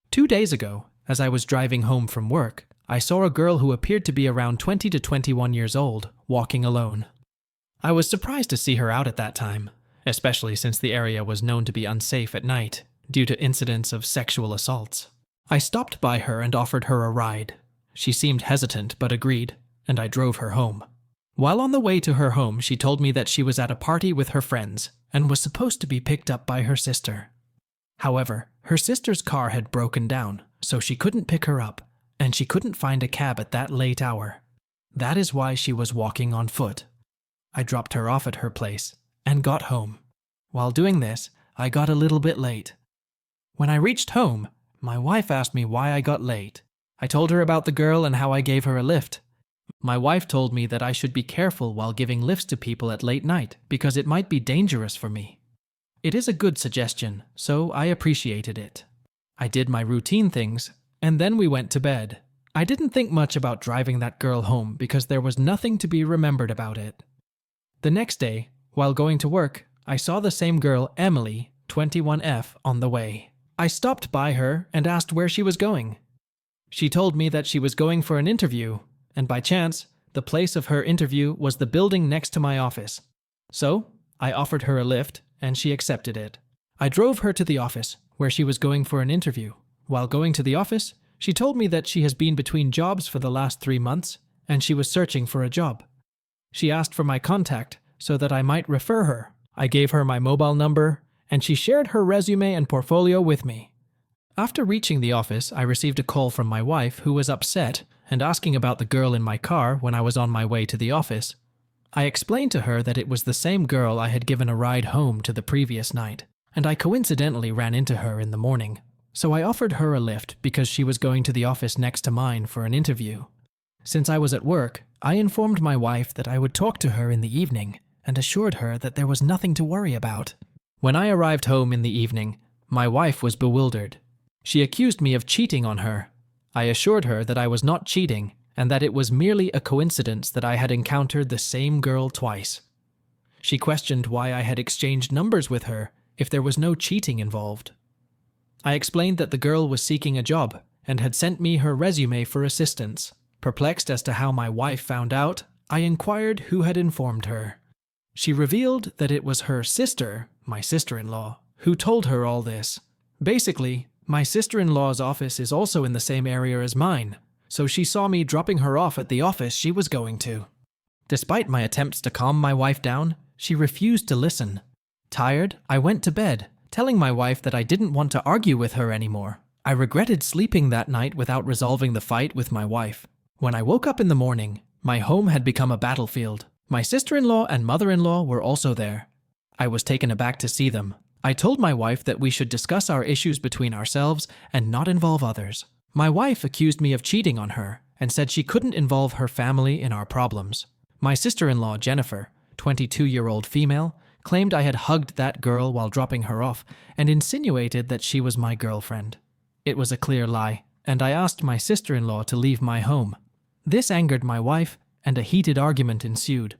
2 days ago, as I was driving home from work, I saw a girl who appeared to be around 20 to 21 years old, walking alone. I was surprised to see her out at that time, especially since the area was known to be unsafe at night, due to incidents of sexual assaults. I stopped by her and offered her a ride. She seemed hesitant but agreed, and I drove her home. While on the way to her home, she told me that she was at a party with her friends, and was supposed to be picked up by her sister. However, her sister's car had broken down, so she couldn't pick her up, and she couldn't find a cab at that late hour. That is why she was walking on foot. I dropped her off at her place, and got home. While doing this, I got a little bit late. When I reached home, my wife asked me why I got late. I told her about the girl and how I gave her a lift. My wife told me that I should be careful while giving lifts to people at late night, because it might be dangerous for me. It is a good suggestion, so I appreciated it. I did my routine things, and then we went to bed. I didn't think much about driving that girl home because there was nothing to be remembered about it. The next day, while going to work, I saw the same girl, Emily, 21F, on the way. I stopped by her and asked where she was going. She told me that she was going for an interview, and by chance, the place of her interview was the building next to my office. So, I offered her a lift, and she accepted it. I drove her to the office, where she was going for an interview. While going to the office, she told me that she has been between jobs for the last 3 months, and she was searching for a job. She asked for my contact so that I might refer her. I gave her my mobile number, and she shared her resume and portfolio with me. After reaching the office, I received a call from my wife who was upset and asking about the girl in my car when I was on my way to the office. I explained to her that it was the same girl I had given a ride home to the previous night, and I coincidentally ran into her in the morning. So I offered her a lift because she was going to the office next to mine for an interview. Since I was at work, I informed my wife that I would talk to her in the evening and assured her that there was nothing to worry about. When I arrived home in the evening, my wife was bewildered. She accused me of cheating on her. I assured her that I was not cheating and that it was merely a coincidence that I had encountered the same girl twice. She questioned why I had exchanged numbers with her if there was no cheating involved. I explained that the girl was seeking a job and had sent me her resume for assistance. Perplexed as to how my wife found out, I inquired who had informed her. She revealed that it was her sister, my sister-in-law, who told her all this. Basically, my sister-in-law's office is also in the same area as mine, so she saw me dropping her off at the office she was going to. Despite my attempts to calm my wife down, she refused to listen. Tired, I went to bed, telling my wife that I didn't want to argue with her anymore. I regretted sleeping that night without resolving the fight with my wife. When I woke up in the morning, my home had become a battlefield. My sister-in-law and mother-in-law were also there. I was taken aback to see them. I told my wife that we should discuss our issues between ourselves and not involve others. My wife accused me of cheating on her and said she couldn't involve her family in our problems. My sister-in-law, Jennifer, 22-year-old female, claimed I had hugged that girl while dropping her off and insinuated that she was my girlfriend. It was a clear lie, and I asked my sister-in-law to leave my home. This angered my wife, and a heated argument ensued.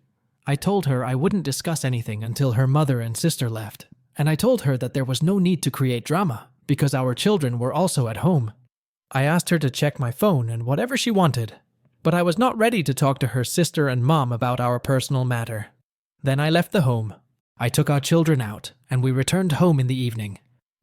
I told her I wouldn't discuss anything until her mother and sister left, and I told her that there was no need to create drama because our children were also at home. I asked her to check my phone and whatever she wanted, but I was not ready to talk to her sister and mom about our personal matter. Then I left the home. I took our children out, and we returned home in the evening.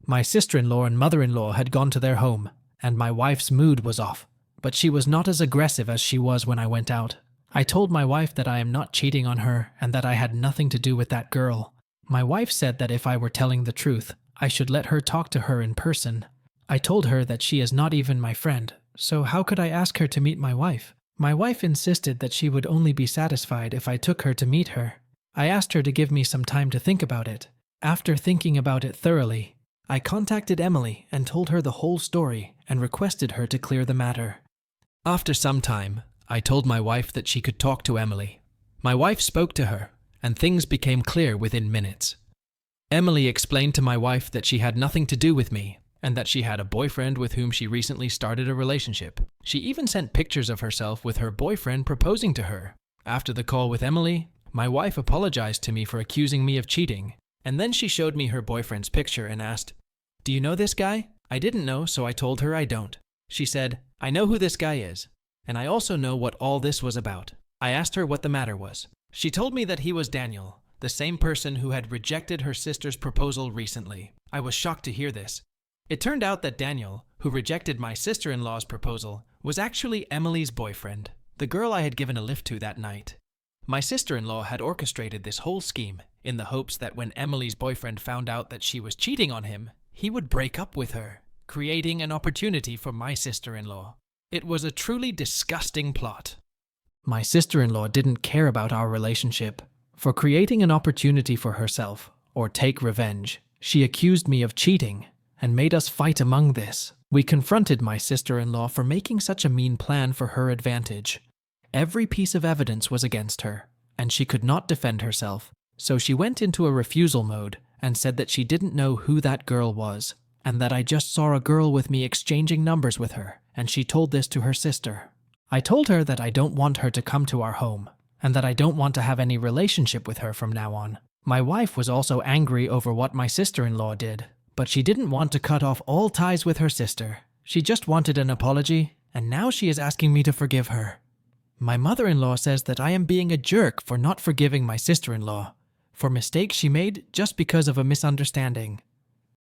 My sister-in-law and mother-in-law had gone to their home, and my wife's mood was off, but she was not as aggressive as she was when I went out. I told my wife that I am not cheating on her and that I had nothing to do with that girl. My wife said that if I were telling the truth, I should let her talk to her in person. I told her that she is not even my friend, so how could I ask her to meet my wife? My wife insisted that she would only be satisfied if I took her to meet her. I asked her to give me some time to think about it. After thinking about it thoroughly, I contacted Emily and told her the whole story and requested her to clear the matter. After some time, I told my wife that she could talk to Emily. My wife spoke to her, and things became clear within minutes. Emily explained to my wife that she had nothing to do with me, and that she had a boyfriend with whom she recently started a relationship. She even sent pictures of herself with her boyfriend proposing to her. After the call with Emily, my wife apologized to me for accusing me of cheating, and then she showed me her boyfriend's picture and asked, "Do you know this guy?" I didn't know, so I told her I don't. She said, "I know who this guy is, and I also know what all this was about." I asked her what the matter was. She told me that he was Daniel, the same person who had rejected her sister's proposal recently. I was shocked to hear this. It turned out that Daniel, who rejected my sister-in-law's proposal, was actually Emily's boyfriend, the girl I had given a lift to that night. My sister-in-law had orchestrated this whole scheme in the hopes that when Emily's boyfriend found out that she was cheating on him, he would break up with her, creating an opportunity for my sister-in-law. It was a truly disgusting plot. My sister-in-law didn't care about our relationship. For creating an opportunity for herself, or take revenge, she accused me of cheating and made us fight among this. We confronted my sister-in-law for making such a mean plan for her advantage. Every piece of evidence was against her, and she could not defend herself, so she went into a refusal mode and said that she didn't know who that girl was, and that I just saw a girl with me exchanging numbers with her, and she told this to her sister. I told her that I don't want her to come to our home, and that I don't want to have any relationship with her from now on. My wife was also angry over what my sister-in-law did, but she didn't want to cut off all ties with her sister. She just wanted an apology, and now she is asking me to forgive her. My mother-in-law says that I am being a jerk for not forgiving my sister-in-law, for mistakes she made just because of a misunderstanding.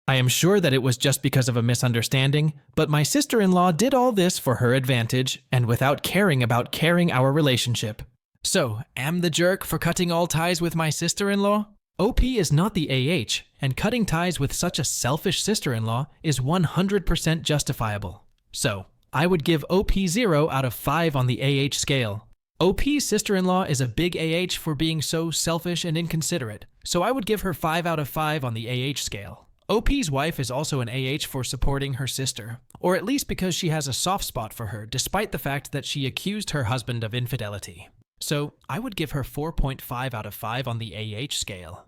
I am sure that it was just because of a misunderstanding, but my sister-in-law did all this for her advantage and without caring about our relationship. So, am the jerk for cutting all ties with my sister-in-law? OP is not the AH, and cutting ties with such a selfish sister-in-law is 100% justifiable. So, I would give OP 0 out of 5 on the AH scale. OP's sister-in-law is a big AH for being so selfish and inconsiderate, so I would give her 5 out of 5 on the AH scale. OP's wife is also an AH for supporting her sister, or at least because she has a soft spot for her despite the fact that she accused her husband of infidelity. So, I would give her 4.5 out of 5 on the AH scale.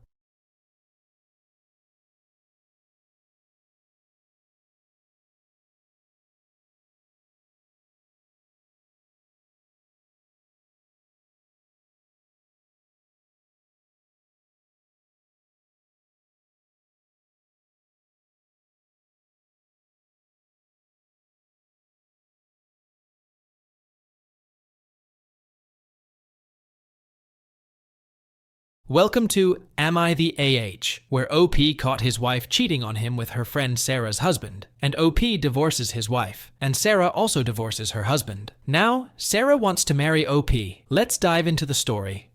Welcome to Am I the AH, where OP caught his wife cheating on him with her friend Sarah's husband, and OP divorces his wife, and Sarah also divorces her husband. Now, Sarah wants to marry OP. Let's dive into the story.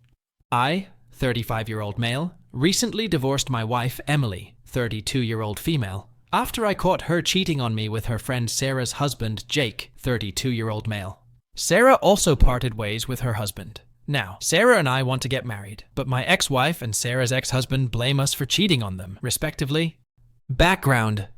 I, 35-year-old male, recently divorced my wife Emily, 32-year-old female, after I caught her cheating on me with her friend Sarah's husband Jake, 32-year-old male. Sarah also parted ways with her husband. Now, Sarah and I want to get married, but my ex-wife and Sarah's ex-husband blame us for cheating on them, respectively. Background: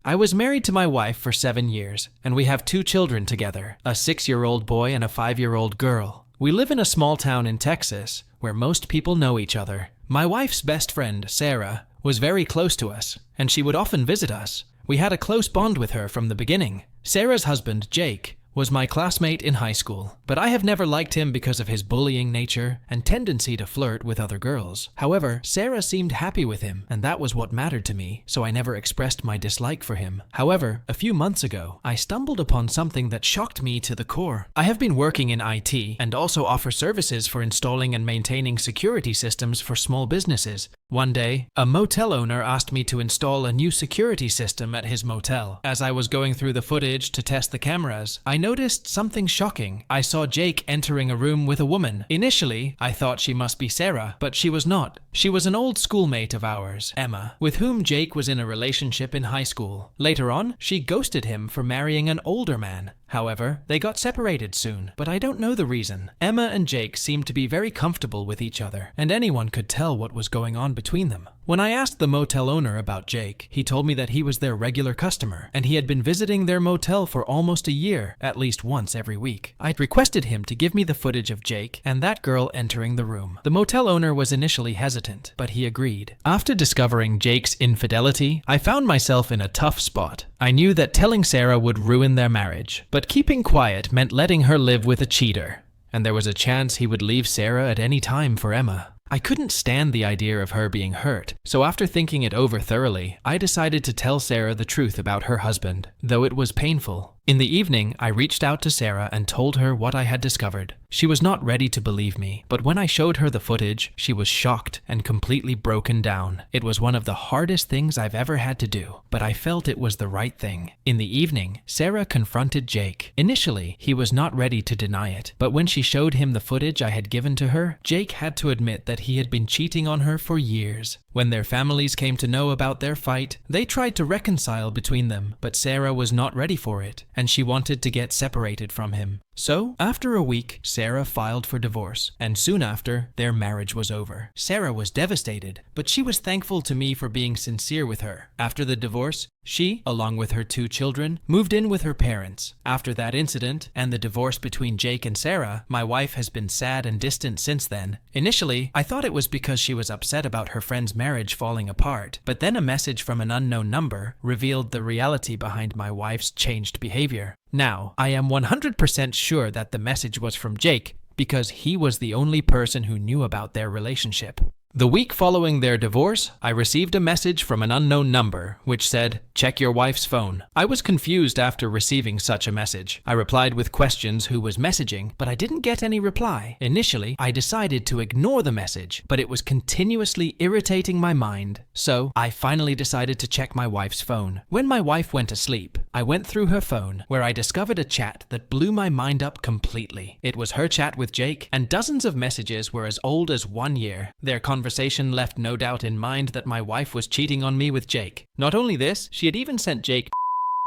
I was married to my wife for 7 years, and we have 2 children together, a 6-year-old boy and a 5-year-old girl. We live in a small town in Texas, where most people know each other. My wife's best friend, Sarah, was very close to us, and she would often visit us. We had a close bond with her from the beginning. Sarah's husband, Jake, was my classmate in high school, but I have never liked him because of his bullying nature and tendency to flirt with other girls. However, Sarah seemed happy with him, and that was what mattered to me, so I never expressed my dislike for him. However, a few months ago, I stumbled upon something that shocked me to the core. I have been working in IT and also offer services for installing and maintaining security systems for small businesses. One day, a motel owner asked me to install a new security system at his motel. As I was going through the footage to test the cameras, I noticed something shocking. I saw Jake entering a room with a woman. Initially, I thought she must be Sarah, but she was not. She was an old schoolmate of ours, Emma, with whom Jake was in a relationship in high school. Later on, she ghosted him for marrying an older man. However, they got separated soon, but I don't know the reason. Emma and Jake seemed to be very comfortable with each other, and anyone could tell what was going on between them. When I asked the motel owner about Jake, he told me that he was their regular customer, and he had been visiting their motel for almost a year, at least once every week. I'd requested him to give me the footage of Jake and that girl entering the room. The motel owner was initially hesitant, but he agreed. After discovering Jake's infidelity, I found myself in a tough spot. I knew that telling Sarah would ruin their marriage, but keeping quiet meant letting her live with a cheater, and there was a chance he would leave Sarah at any time for Emma. I couldn't stand the idea of her being hurt, so after thinking it over thoroughly, I decided to tell Sarah the truth about her husband, though it was painful. In the evening, I reached out to Sarah and told her what I had discovered. She was not ready to believe me, but when I showed her the footage, she was shocked and completely broken down. It was one of the hardest things I've ever had to do, but I felt it was the right thing. In the evening, Sarah confronted Jake. Initially, he was not ready to deny it, but when she showed him the footage I had given to her, Jake had to admit that he had been cheating on her for years. When their families came to know about their fight, they tried to reconcile between them, but Sarah was not ready for it, and she wanted to get separated from him. So, after a week, Sarah filed for divorce, and soon after, their marriage was over. Sarah was devastated, but she was thankful to me for being sincere with her. After the divorce, she, along with her 2 children, moved in with her parents. After that incident, and the divorce between Jake and Sarah, my wife has been sad and distant since then. Initially, I thought it was because she was upset about her friend's marriage falling apart, but then a message from an unknown number revealed the reality behind my wife's changed behavior. Now, I am 100% sure that the message was from Jake because he was the only person who knew about their relationship. The week following their divorce, I received a message from an unknown number which said, "Check your wife's phone." I was confused after receiving such a message. I replied with questions who was messaging, but I didn't get any reply. Initially, I decided to ignore the message, but it was continuously irritating my mind. So, I finally decided to check my wife's phone. When my wife went to sleep, I went through her phone, where I discovered a chat that blew my mind up completely. It was her chat with Jake, and dozens of messages were as old as 1 year. Their conversation left no doubt in mind that my wife was cheating on me with Jake. Not only this, she had even sent Jake.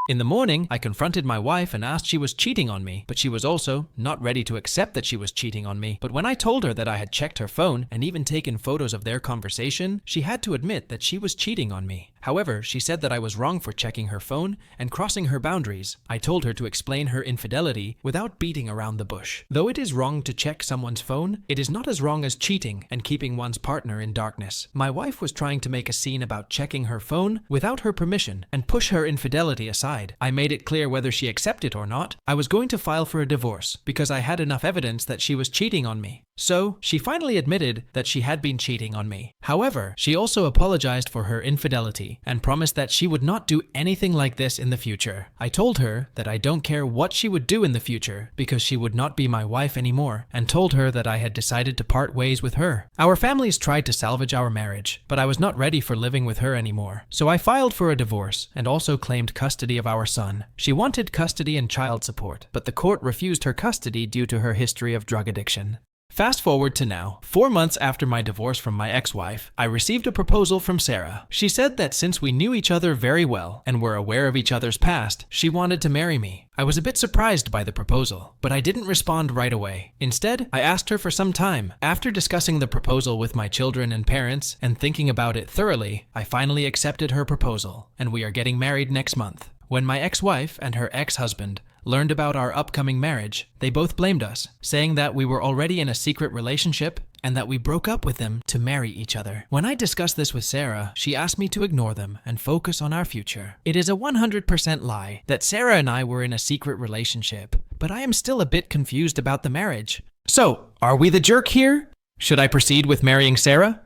In the morning, I confronted my wife and asked she was cheating on me, but she was also not ready to accept that she was cheating on me. But when I told her that I had checked her phone and even taken photos of their conversation, she had to admit that she was cheating on me. However, she said that I was wrong for checking her phone and crossing her boundaries. I told her to explain her infidelity without beating around the bush. Though it is wrong to check someone's phone, it is not as wrong as cheating and keeping one's partner in darkness. My wife was trying to make a scene about checking her phone without her permission and push her infidelity aside. I made it clear whether she accepted or not, I was going to file for a divorce because I had enough evidence that she was cheating on me. So, she finally admitted that she had been cheating on me. However, she also apologized for her infidelity and promised that she would not do anything like this in the future. I told her that I don't care what she would do in the future because she would not be my wife anymore, and told her that I had decided to part ways with her. Our families tried to salvage our marriage, but I was not ready for living with her anymore. So I filed for a divorce and also claimed custody of our son. She wanted custody and child support, but the court refused her custody due to her history of drug addiction. Fast forward to now. 4 months after my divorce from my ex-wife, I received a proposal from Sarah. She said that since we knew each other very well and were aware of each other's past, she wanted to marry me. I was a bit surprised by the proposal, but I didn't respond right away. Instead, I asked her for some time. After discussing the proposal with my children and parents and thinking about it thoroughly, I finally accepted her proposal, and we are getting married next month. When my ex-wife and her ex-husband learned about our upcoming marriage, they both blamed us, saying that we were already in a secret relationship and that we broke up with them to marry each other. When I discussed this with Sarah, she asked me to ignore them and focus on our future. It is a 100% lie that Sarah and I were in a secret relationship, but I am still a bit confused about the marriage. So, are we the jerk here? Should I proceed with marrying Sarah?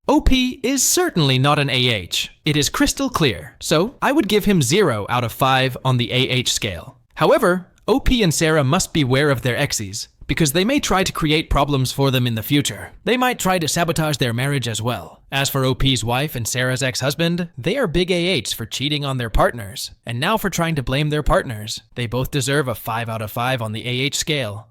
OP is certainly not an AH. It is crystal clear, so I would give him 0 out of 5 on the AH scale. However, OP and Sarah must beware of their exes, because they may try to create problems for them in the future. They might try to sabotage their marriage as well. As for OP's wife and Sarah's ex-husband, they are big AHs for cheating on their partners, and now for trying to blame their partners. They both deserve a 5 out of 5 on the AH scale.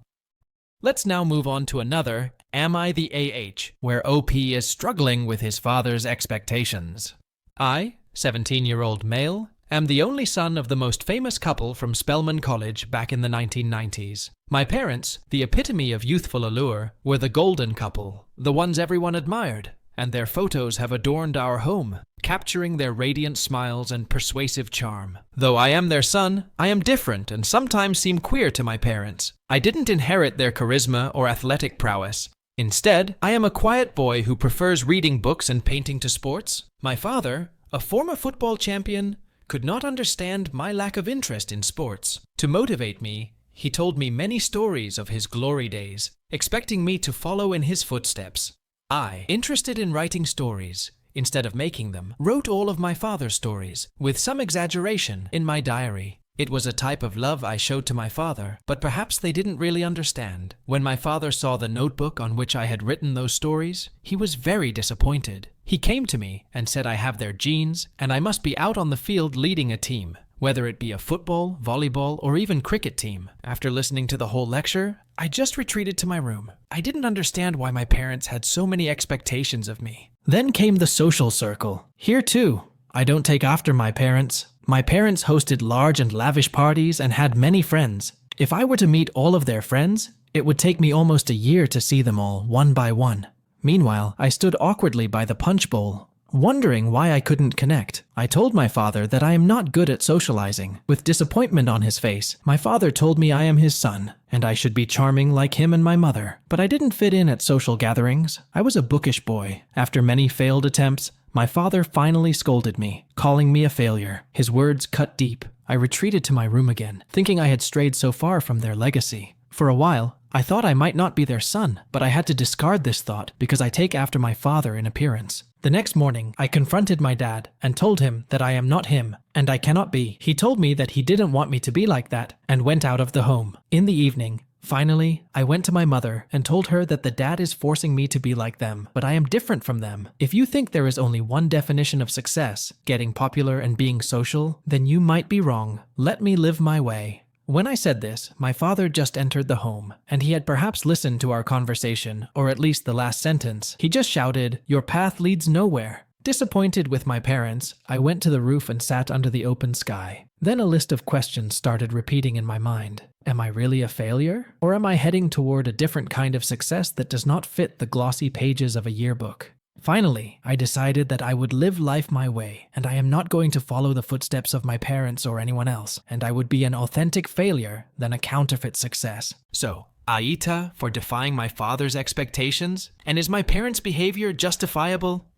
Let's now move on to another Am I the AH, where OP is struggling with his father's expectations. I, 17-year-old male, am the only son of the most famous couple from Spelman College back in the 1990s. My parents, the epitome of youthful allure, were the golden couple, the ones everyone admired, and their photos have adorned our home, capturing their radiant smiles and persuasive charm. Though I am their son, I am different and sometimes seem queer to my parents. I didn't inherit their charisma or athletic prowess. Instead, I am a quiet boy who prefers reading books and painting to sports. My father, a former football champion, could not understand my lack of interest in sports. To motivate me, he told me many stories of his glory days, expecting me to follow in his footsteps. I, interested in writing stories, instead of making them, wrote all of my father's stories, with some exaggeration, in my diary. It was a type of love I showed to my father, but perhaps they didn't really understand. When my father saw the notebook on which I had written those stories, he was very disappointed. He came to me and said I have their genes, and I must be out on the field leading a team, whether it be a football, volleyball, or even cricket team. After listening to the whole lecture, I just retreated to my room. I didn't understand why my parents had so many expectations of me. Then came the social circle. Here too, I don't take after my parents. My parents hosted large and lavish parties and had many friends. If I were to meet all of their friends, it would take me almost a year to see them all, one by one. Meanwhile, I stood awkwardly by the punch bowl, Wondering why I couldn't connect, I told my father that I am not good at socializing. With disappointment on his face, my father told me I am his son, and I should be charming like him and my mother. But I didn't fit in at social gatherings. I was a bookish boy. After many failed attempts, my father finally scolded me, calling me a failure. His words cut deep. I retreated to my room again, thinking I had strayed so far from their legacy. For a while, I thought I might not be their son, but I had to discard this thought because I take after my father in appearance. The next morning, I confronted my dad and told him that I am not him, and I cannot be. He told me that he didn't want me to be like that and went out of the home. In the evening, finally, I went to my mother and told her that the dad is forcing me to be like them, but I am different from them. If you think there is only one definition of success, getting popular and being social, then you might be wrong. Let me live my way. When I said this, my father just entered the home, and he had perhaps listened to our conversation, or at least the last sentence. He just shouted, "Your path leads nowhere." Disappointed with my parents, I went to the roof and sat under the open sky. Then a list of questions started repeating in my mind. Am I really a failure? Or am I heading toward a different kind of success that does not fit the glossy pages of a yearbook? Finally, I decided that I would live life my way, and I am not going to follow the footsteps of my parents or anyone else, and I would be an authentic failure than a counterfeit success. So, AITAH for defying my father's expectations? And is my parents' behavior justifiable?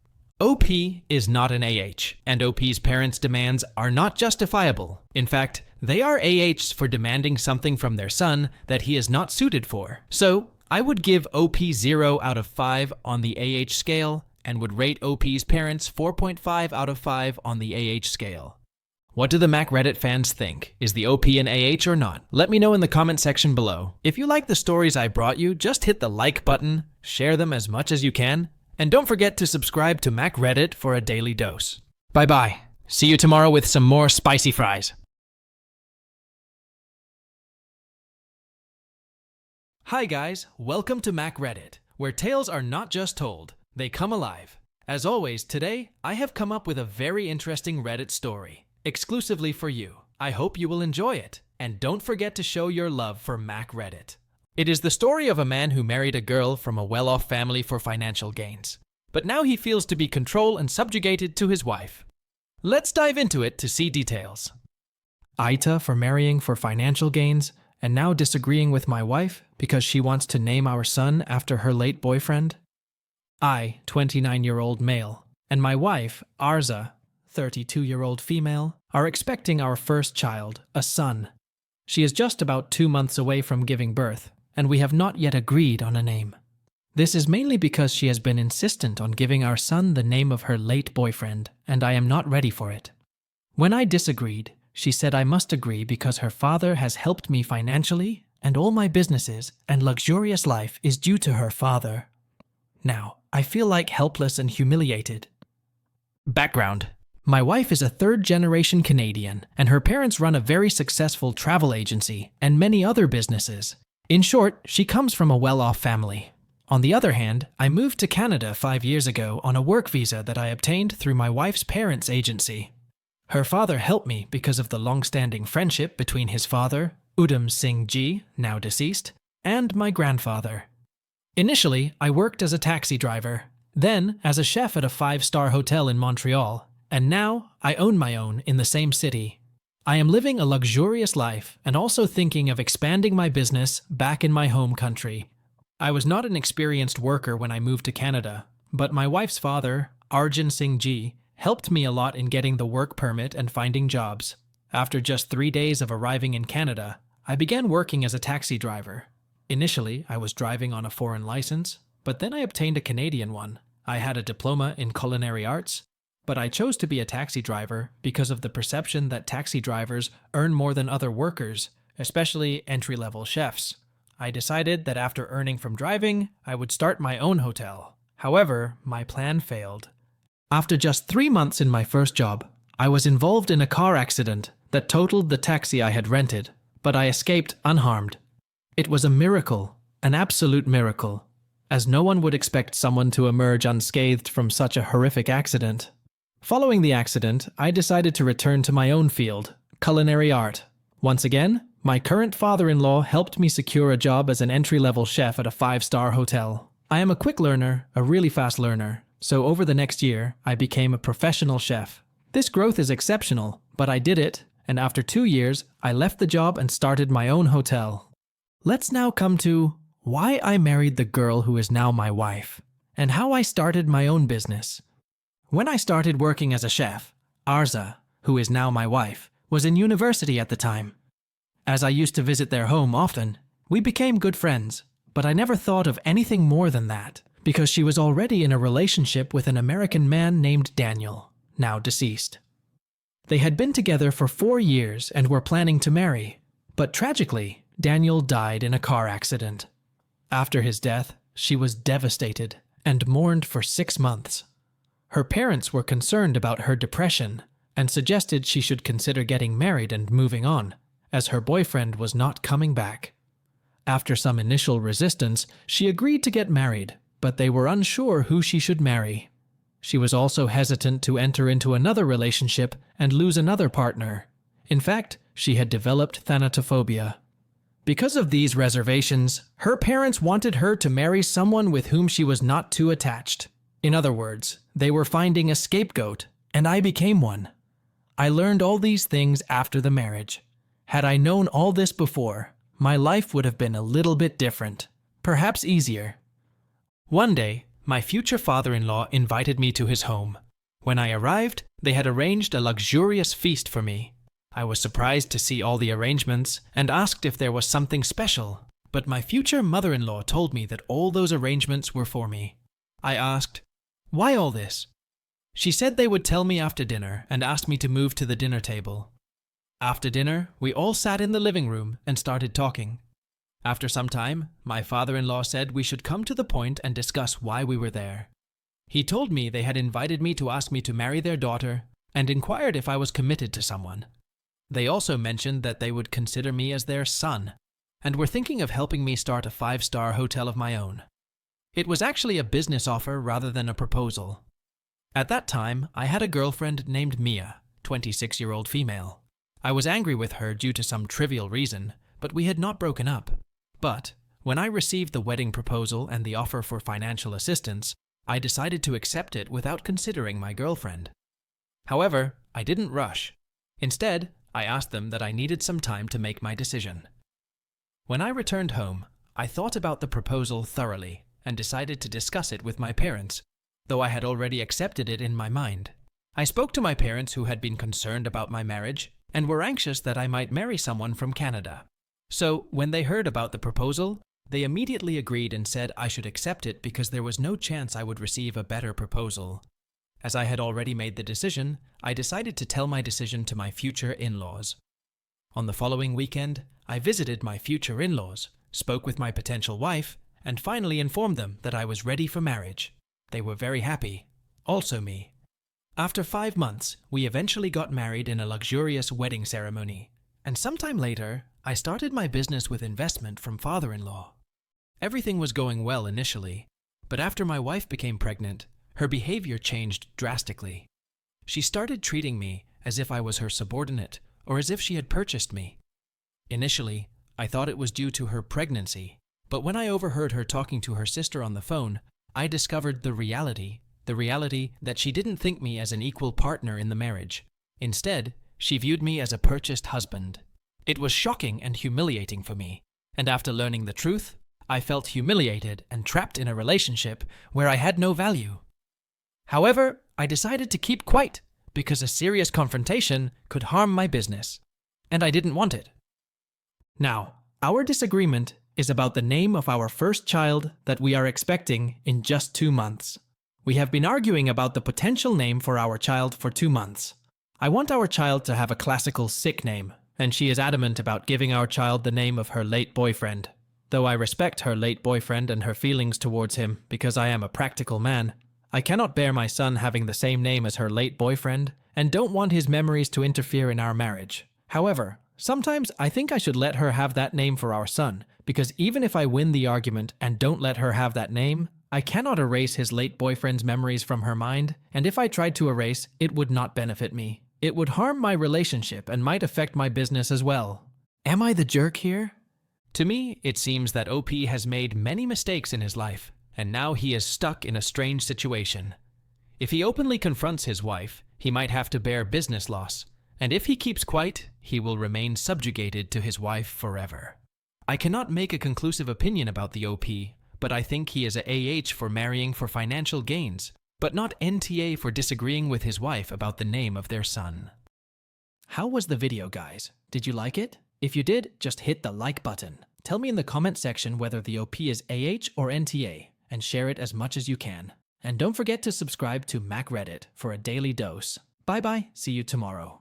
OP is not an AH, and OP's parents' demands are not justifiable. In fact, they are AHs for demanding something from their son that he is not suited for. So, I would give OP 0 out of 5 on the AH scale, and would rate OP's parents 4.5 out of 5 on the AH scale. What do the Mac Reddit fans think? Is the OP an AH or not? Let me know in the comment section below. If you like the stories I brought you, just hit the like button, share them as much as you can, and don't forget to subscribe to Mac Reddit for a daily dose. Bye-bye. See you tomorrow with some more spicy fries. Hi guys, welcome to Mac Reddit, where tales are not just told, they come alive. As always, today, I have come up with a very interesting Reddit story, exclusively for you. I hope you will enjoy it, and don't forget to show your love for Mac Reddit. It is the story of a man who married a girl from a well-off family for financial gains, but now he feels to be controlled and subjugated to his wife. Let's dive into it to see details. AITAH for marrying for financial gains, and now disagreeing with my wife because she wants to name our son after her late boyfriend. I, 29-year-old male, and my wife, Arza, 32-year-old female, are expecting our first child, a son. She is just about 2 months away from giving birth, and we have not yet agreed on a name. This is mainly because she has been insistent on giving our son the name of her late boyfriend, and I am not ready for it. When I disagreed, she said I must agree because her father has helped me financially, and all my businesses and luxurious life is due to her father. Now, I feel like helpless and humiliated. Background. My wife is a third-generation Canadian, and her parents run a very successful travel agency and many other businesses. In short, she comes from a well-off family. On the other hand, I moved to Canada 5 years ago on a work visa that I obtained through my wife's parents' agency. Her father helped me because of the long-standing friendship between his father, 𝐒𝐓�𝐿, now deceased, and my grandfather. Initially, I worked as a taxi driver, then as a chef at a 5-star hotel in Montreal, and now I own my own in the same city. I am living a luxurious life and also thinking of expanding my business back in my home country. I was not an experienced worker when I moved to Canada, but my wife's father, 𝐒𝐓𝐿, helped me a lot in getting the work permit and finding jobs. After just 3 days of arriving in Canada, I began working as a taxi driver. Initially, I was driving on a foreign license, but then I obtained a Canadian one. I had a diploma in culinary arts, but I chose to be a taxi driver because of the perception that taxi drivers earn more than other workers, especially entry-level chefs. I decided that after earning from driving, I would start my own hotel. However, my plan failed. After just 3 months in my first job, I was involved in a car accident that totaled the taxi I had rented, but I escaped unharmed. It was a miracle, an absolute miracle, as no one would expect someone to emerge unscathed from such a horrific accident. Following the accident, I decided to return to my own field, culinary art. Once again, my current father-in-law helped me secure a job as an entry-level chef at a 5-star hotel. I am a quick learner, a really fast learner, So over the next year, I became a professional chef. This growth is exceptional, but I did it, and after 2 years, I left the job and started my own hotel. Let's now come to why I married the girl who is now my wife, and how I started my own business. When I started working as a chef, Arza, who is now my wife, was in university at the time. As I used to visit their home often, we became good friends, but I never thought of anything more than that, because she was already in a relationship with an American man named Daniel, now deceased. They had been together for 4 years and were planning to marry, but tragically, Daniel died in a car accident. After his death, she was devastated and mourned for 6 months. Her parents were concerned about her depression and suggested she should consider getting married and moving on, as her boyfriend was not coming back. After some initial resistance, she agreed to get married, but they were unsure who she should marry. She was also hesitant to enter into another relationship and lose another partner. In fact, she had developed thanatophobia. Because of these reservations, her parents wanted her to marry someone with whom she was not too attached. In other words, they were finding a scapegoat, and I became one. I learned all these things after the marriage. Had I known all this before, my life would have been a little bit different, perhaps easier. One day, my future father-in-law invited me to his home. When I arrived, they had arranged a luxurious feast for me. I was surprised to see all the arrangements and asked if there was something special, but my future mother-in-law told me that all those arrangements were for me. I asked, "Why all this?" She said they would tell me after dinner and asked me to move to the dinner table. After dinner, we all sat in the living room and started talking. After some time, my father-in-law said we should come to the point and discuss why we were there. He told me they had invited me to ask me to marry their daughter and inquired if I was committed to someone. They also mentioned that they would consider me as their son and were thinking of helping me start a 5-star hotel of my own. It was actually a business offer rather than a proposal. At that time, I had a girlfriend named Mia, 26-year-old female. I was angry with her due to some trivial reason, but we had not broken up. But when I received the wedding proposal and the offer for financial assistance, I decided to accept it without considering my girlfriend. However, I didn't rush. Instead, I asked them that I needed some time to make my decision. When I returned home, I thought about the proposal thoroughly and decided to discuss it with my parents, though I had already accepted it in my mind. I spoke to my parents, who had been concerned about my marriage and were anxious that I might marry someone from Canada. So, when they heard about the proposal, they immediately agreed and said I should accept it because there was no chance I would receive a better proposal. As I had already made the decision, I decided to tell my decision to my future in-laws. On the following weekend, I visited my future in-laws, spoke with my potential wife, and finally informed them that I was ready for marriage. They were very happy, also me. After 5 months, we eventually got married in a luxurious wedding ceremony, and sometime later, I started my business with investment from father-in-law. Everything was going well initially, but after my wife became pregnant, her behavior changed drastically. She started treating me as if I was her subordinate or as if she had purchased me. Initially, I thought it was due to her pregnancy, but when I overheard her talking to her sister on the phone, I discovered the reality that she didn't think me as an equal partner in the marriage. Instead, she viewed me as a purchased husband. It was shocking and humiliating for me, and after learning the truth, I felt humiliated and trapped in a relationship where I had no value. However, I decided to keep quiet because a serious confrontation could harm my business, and I didn't want it. Now, our disagreement is about the name of our first child that we are expecting in just 2 months. We have been arguing about the potential name for our child for 2 months. I want our child to have a classical sick name, and she is adamant about giving our child the name of her late boyfriend. Though I respect her late boyfriend and her feelings towards him because I am a practical man, I cannot bear my son having the same name as her late boyfriend and don't want his memories to interfere in our marriage. However, sometimes I think I should let her have that name for our son, because even if I win the argument and don't let her have that name, I cannot erase his late boyfriend's memories from her mind, and if I tried to erase, it would not benefit me. It would harm my relationship and might affect my business as well. Am I the jerk here? To me, it seems that OP has made many mistakes in his life, and now he is stuck in a strange situation. If he openly confronts his wife, he might have to bear business loss, and if he keeps quiet, he will remain subjugated to his wife forever. I cannot make a conclusive opinion about the OP, but I think he is a AH for marrying for financial gains, but not NTA for disagreeing with his wife about the name of their son. How was the video, guys? Did you like it? If you did, just hit the like button. Tell me in the comment section whether the OP is AH or NTA, and share it as much as you can. And don't forget to subscribe to MacReddit for a daily dose. Bye bye, see you tomorrow.